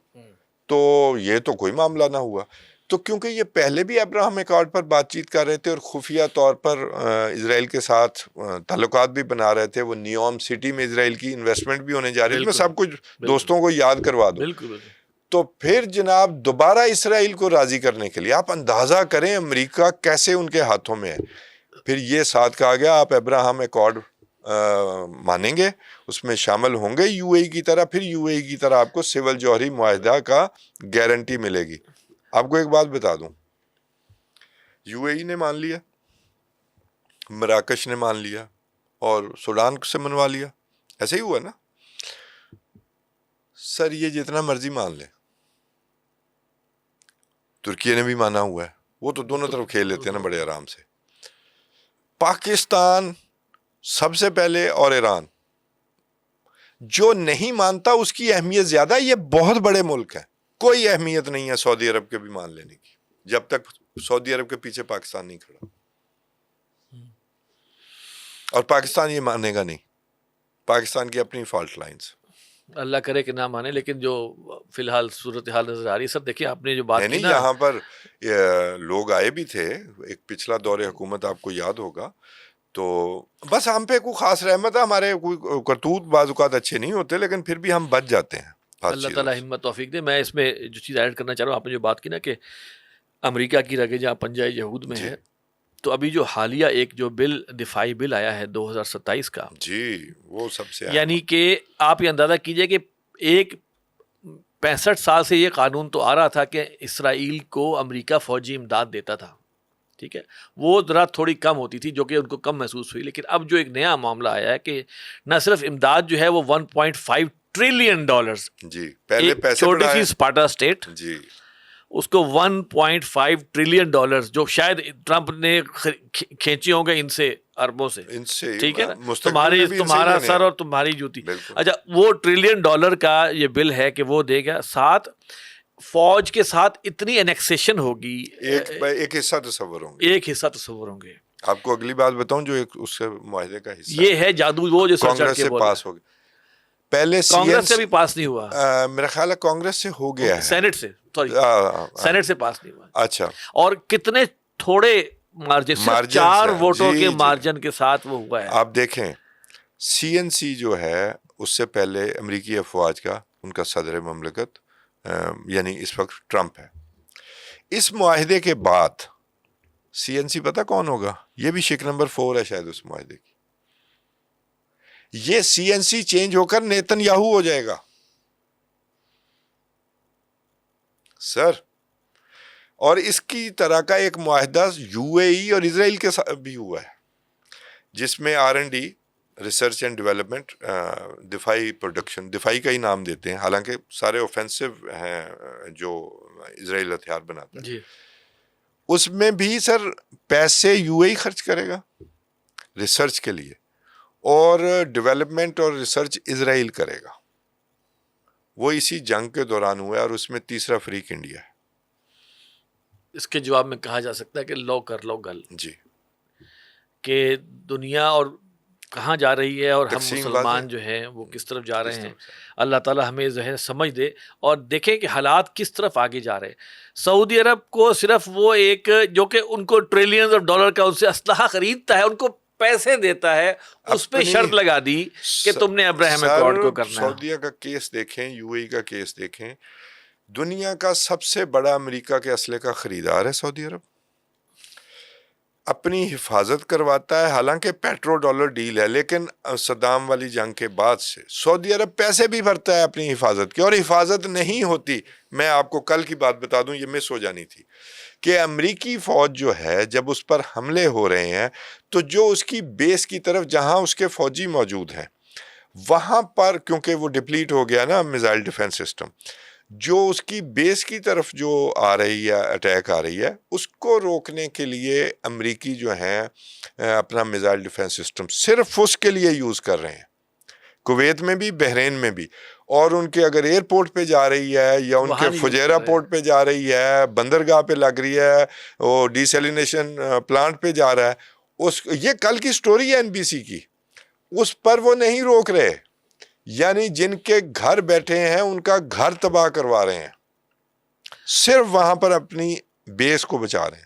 تو یہ تو کوئی معاملہ نہ ہوا. تو کیونکہ یہ پہلے بھی ابراہم ایکارڈ پر بات چیت کر رہے تھے اور خفیہ طور پر اسرائیل کے ساتھ تعلقات بھی بنا رہے تھے، وہ نیوم سٹی میں اسرائیل کی انویسٹمنٹ بھی ہونے جا رہی ہے، میں سب کچھ دوستوں کو یاد کروا دوں. تو پھر جناب دوبارہ اسرائیل کو راضی کرنے کے لیے آپ اندازہ کریں امریکہ کیسے ان کے ہاتھوں میں ہے. پھر یہ ساتھ کہا گیا آپ ابراہم ایکارڈ مانیں گے، اس میں شامل ہوں گے یو اے ای کی طرح، پھر یو اے ای کی طرح آپ کو سول جوہری معاہدہ کا گارنٹی ملے گی. آپ کو ایک بات بتا دوں، یو اے ای نے مان لیا، مراکش نے مان لیا، اور سوڈان سے منوا لیا، ایسے ہی ہوا نا سر. یہ جتنا مرضی مان لے، ترکیہ نے بھی مانا ہوا ہے، وہ تو دونوں طرف کھیل لیتے ہیں نا بڑے آرام سے. پاکستان سب سے پہلے، اور ایران جو نہیں مانتا اس کی اہمیت زیادہ. یہ بہت بڑے ملک ہیں، کوئی اہمیت نہیں ہے سعودی عرب کے بھی مان لینے کی، جب تک سعودی عرب کے پیچھے پاکستان نہیں کھڑا، اور پاکستان یہ مانے گا نہیں، پاکستان کی اپنی فالٹ لائنز. اللہ کرے کہ نہ مانے، لیکن جو فی الحال صورتحال نظر آ رہی ہے سر، دیکھیے آپ نے جو بات کی نہیں نا، یہاں پر لوگ آئے بھی تھے، ایک پچھلا دور حکومت آپ کو یاد ہوگا، تو بس ہم پہ کوئی خاص رحمت ہے، ہمارے کوئی کرتوت بعض اوقات اچھے نہیں ہوتے، لیکن پھر بھی ہم بچ جاتے ہیں. اللہ تعالیٰ ہمت توفیق دے. میں اس میں جو چیز ایڈ کرنا چاہ رہا ہوں، آپ نے جو بات کی نا کہ امریکہ کی رگیں جہاں پنجہ یہود میں ہے، تو ابھی جو حالیہ ایک جو بل دفاعی بل آیا ہے 2027 کا، جی وہ سب سے یعنی کہ آپ یہ اندازہ کیجئے کہ ایک 65 سال سے یہ قانون تو آ رہا تھا کہ اسرائیل کو امریکہ فوجی امداد دیتا تھا، ٹھیک ہے، وہ ذرا تھوڑی کم ہوتی تھی جو کہ ان کو کم محسوس ہوئی. لیکن اب جو ایک نیا معاملہ آیا ہے کہ نہ صرف امداد جو ہے وہ 1.5 ٹریلین ڈالرز، جی پہلے پیسے چھوٹی سی اسپارٹا اسٹیٹ، جی اس کو 1.5 ٹریلین ڈالرز، جو شاید ٹرمپ نے کھینچے ہوں گے ان سے اربوں سے، ان سے ٹھیک ہے نا، مستقبل میں بھی ان سے تمہارا لینے سر ہیں. اور تمہاری جوتی. بالکل. اچھا، وہ ٹریلین ڈالر کا یہ بل ہے کہ وہ دے گا، ساتھ فوج کے ساتھ اتنی انیکسیشن ہوگی، ایک حصہ تصور ہوں گے، ایک حصہ تصور ہوں گے. آپ کو اگلی بات بتاؤں جو ایک اس سے معاہدے کا حصہ یہ ہے جادو، وہ جو سر چڑھ کانگریس کے سے بول پاس ہو گیا. پہلے کانگریس سے بھی پاس نہیں ہوا، میرا خیال ہے کانگریس سے ہو گیا ہے، سینٹ سے، سوری سینٹ سے پاس نہیں ہوا. اچھا، اور کتنے تھوڑے مارجن، صرف 4 ووٹوں کے مارجن کے ساتھ وہ ہوا ہے. آپ دیکھیں سی این سی جو ہے اس سے پہلے امریکی افواج کا ان کا صدر مملکت یعنی اس وقت ٹرمپ ہے. اس معاہدے کے بعد سی این سی پتہ کون ہوگا؟ یہ بھی شک نمبر 4 ہے شاید اس معاہدے کی. یہ سی این سی چینج ہو کر نیتن یاہو ہو جائے گا سر. اور اس کی طرح کا ایک معاہدہ یو اے ای اور اسرائیل کے ساتھ بھی ہوا ہے، جس میں R&D ریسرچ اینڈ ڈیولپمنٹ، دفاعی پروڈکشن، دفاعی کا ہی نام دیتے ہیں، حالانکہ سارے اوفینسو ہیں جو اسرائیل ہتھیار بناتا ہے. اس میں بھی سر پیسے یو اے ای خرچ کرے گا ریسرچ کے لیے، اور ڈیولپمنٹ اور ریسرچ اسرائیل کرے گا. وہ اسی جنگ کے دوران ہوا ہے، اور اس میں تیسرا فریق انڈیا ہے. اس کے جواب میں کہا جا سکتا ہے کہ لو کر لو گل، جی، کہ دنیا اور کہاں جا رہی ہے اور ہم تقسیم مسلمان جو ہیں وہ کس طرف جا رہے ہیں. اللہ تعالیٰ ہمیں جو ہے سمجھ دے، اور دیکھیں کہ حالات کس طرف آگے جا رہے ہیں. سعودی عرب کو صرف وہ ایک جو کہ ان کو ٹریلینز آف ڈالر کا ان سے اسلحہ خریدتا ہے، ان کو پیسے دیتا ہے، اس پہ شرط لگا دی کہ تم نے ابراہیم ایکارڈ کو کرنا ہے. سعودیہ کا کیس دیکھیں، یو اے ای کا کیس دیکھیں، دنیا کا سب سے بڑا امریکہ کے اسلحے کا خریدار ہے سعودی عرب. اپنی حفاظت کرواتا ہے، حالانکہ پیٹرو ڈالر ڈیل ہے، لیکن صدام والی جنگ کے بعد سے سعودی عرب پیسے بھی بھرتا ہے اپنی حفاظت کی، اور حفاظت نہیں ہوتی. میں آپ کو کل کی بات بتا دوں، یہ مس ہو جانی تھی، کہ امریکی فوج جو ہے جب اس پر حملے ہو رہے ہیں تو جو اس کی بیس کی طرف جہاں اس کے فوجی موجود ہیں وہاں پر، کیونکہ وہ ڈپلیٹ ہو گیا نا میزائل ڈیفنس سسٹم، جو اس کی بیس کی طرف جو آ رہی ہے، اٹیک آ رہی ہے، اس کو روکنے کے لیے امریکی جو ہیں اپنا میزائل ڈیفنس سسٹم صرف اس کے لیے یوز کر رہے ہیں، کویت میں بھی، بحرین میں بھی، اور ان کے اگر ایئرپورٹ پہ جا رہی ہے یا ان کے فجیرہ پورٹ پہ جا رہی ہے، بندرگاہ پہ لگ رہی ہے، وہ ڈی سیلینیشن پلانٹ پہ جا رہا ہے، یہ کل کی سٹوری ہے NBC کی، اس پر وہ نہیں روک رہے. یعنی جن کے گھر بیٹھے ہیں ان کا گھر تباہ کروا رہے ہیں، صرف وہاں پر اپنی بیس کو بچا رہے ہیں.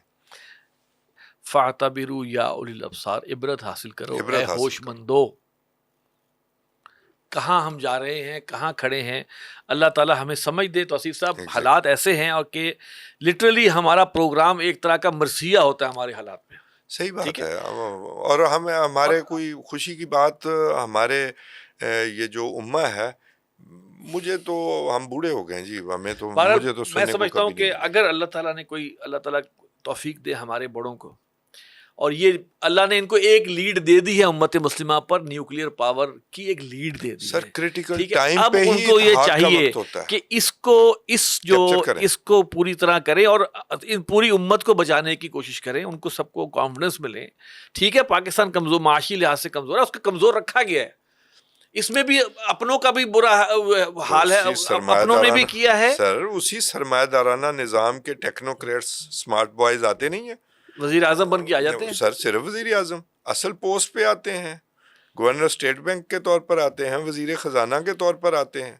فَاعْتَبِرُوا یا اولی الابصار، عبرت حاصل کرو عبرت اے حاصل ہوش کرو. مندو. کہاں ہم جا رہے ہیں، کہاں کھڑے ہیں. اللہ تعالیٰ ہمیں سمجھ دے. توصیف صاحب، Exactly. حالات ایسے ہیں اور کہ لٹرلی ہمارا پروگرام ایک طرح کا مرثیہ ہوتا ہے ہمارے حالات میں. صحیح بات ہے. اور ہمارے کوئی خوشی کی بات، ہمارے یہ جو امہ ہے، مجھے تو ہم بوڑھے ہو گئے جی، ہمیں تو مجھے تو میں سننے کو سمجھتا ہوں کبھی نہیں کہ ملا. اگر اللہ تعالیٰ توفیق دے ہمارے بڑوں کو، اور یہ اللہ نے ان کو ایک لیڈ دے دی ہے امت مسلمہ پر، نیوکلیئر پاور کی ایک لیڈ دے دی سر ہے. کریٹیکل ٹھیک ہے، ٹائم اب پہ ان ہی کو یہ اتحاد کا چاہیے وقت ہوتا ہے، کہ اس کیپچر کریں. کو پوری طرح کریں اور ان پوری امت کو بچانے کی کوشش کریں. ان کو سب کو کانفیڈنس ملے. ٹھیک ہے، پاکستان کمزور، معاشی لحاظ سے کمزور ہے، اس کو کمزور رکھا گیا ہے. اس میں بھی اپنوں کا بھی برا حال ہے، اپنوں نے بھی کیا ہے. سر اسی سرمایہ دارانہ نظام کے ٹیکنوکریٹس، سمارٹ بوائز آتے نہیں ہیں، وزیر اعظم بن کے آ جاتے ہیں. سر صرف وزیر اعظم اصل پوسٹ پہ آتے ہیں، گورنر اسٹیٹ بینک کے طور پر آتے ہیں، وزیر خزانہ کے طور پر آتے ہیں.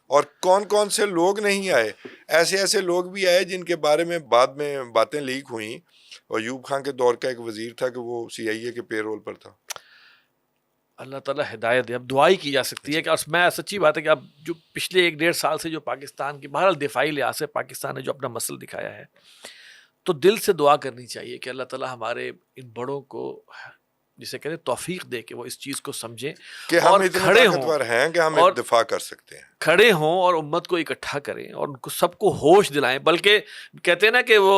اور کون کون سے لوگ نہیں آئے، ایسے لوگ بھی آئے جن کے بارے میں بعد میں باتیں لیک ہوئیں. اور ایوب خان کے دور کا ایک وزیر تھا کہ وہ CIA کے پے رول پر تھا. اللہ تعالیٰ ہدایت دے. اب دعائی کی جا سکتی ہے کہ میں سچی بات ہے کہ اب جو پچھلے 1-1.5 سال سے جو پاکستان کی بہرحال دفاعی لحاظ سے پاکستان نے جو اپنا مسل دکھایا ہے، تو دل سے دعا کرنی چاہیے کہ اللہ تعالیٰ ہمارے ان بڑوں کو، جسے کہتے ہیں، توفیق دے کہ وہ اس چیز کو سمجھیں کہ ہم اور اتنے کھڑے طاقتور ہیں کہ ہم اور دفاع کر سکتے ہیں، کھڑے ہوں اور امت کو اکٹھا کریں اور ان کو سب کو ہوش دلائیں. بلکہ کہتے ہیں نا کہ وہ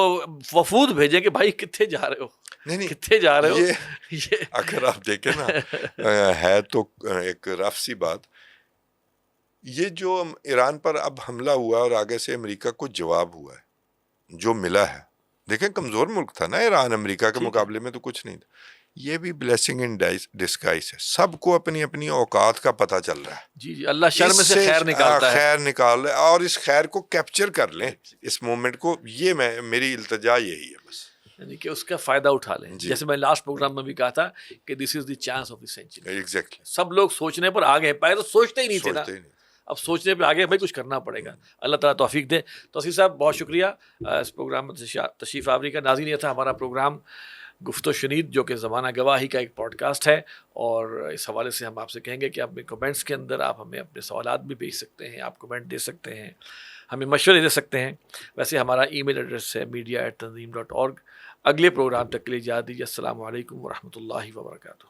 وفود بھیجیں کہ بھائی کتنے جا رہے ہو، نہیں کتنے جا رہے ہو. یہ اگر آپ دیکھیں نا ہے تو ایک رف سی بات، یہ جو ایران پر اب حملہ ہوا اور آگے سے امریکہ کو جواب ہوا ہے جو ملا ہے، دیکھیں کمزور ملک تھا نا ایران، امریکہ کے مقابلے میں تو کچھ نہیں تھا. یہ بھی بلیسنگ ان ڈسگائز ہے. سب کو اپنی اپنی اوقات کا پتہ چل رہا ہے. جی اللہ شر میں سے خیر نکالتا ہے، خیر نکال رہا ہے، اور اس خیر کو کیپچر کر لیں، اس مومنٹ کو. یہ میری التجا یہی ہے بس، یعنی کہ اس کا فائدہ اٹھا لیں. جیسے میں لاسٹ پروگرام میں بھی کہا تھا کہ this is the chance of the century. Exactly. سب لوگ سوچنے پر آگے، پہلے تو سوچتے ہی نہیں تھے نا، اب سوچنے پہ آگے، بھائی کچھ کرنا پڑے گا. اللہ تعالیٰ توفیق دے. توصیف صاحب بہت شکریہ اس پروگرام میں تشریف آوری کا. ناظرین، یہ تھا ہمارا پروگرام گفت و شنید، جو کہ زمانہ گواہی کا ایک پوڈ کاسٹ ہے. اور اس حوالے سے ہم آپ سے کہیں گے کہ اپنے کمنٹس کے اندر آپ ہمیں اپنے سوالات بھی بھیج سکتے ہیں، آپ کمنٹ دے سکتے ہیں، ہمیں مشورے دے سکتے ہیں. ویسے ہمارا ای میل ایڈریس ہے media@tanzeem.org. اگلے پروگرام تک کے لیے اجازت دیجیے. السلام علیکم ورحمۃ اللہ وبرکاتہ.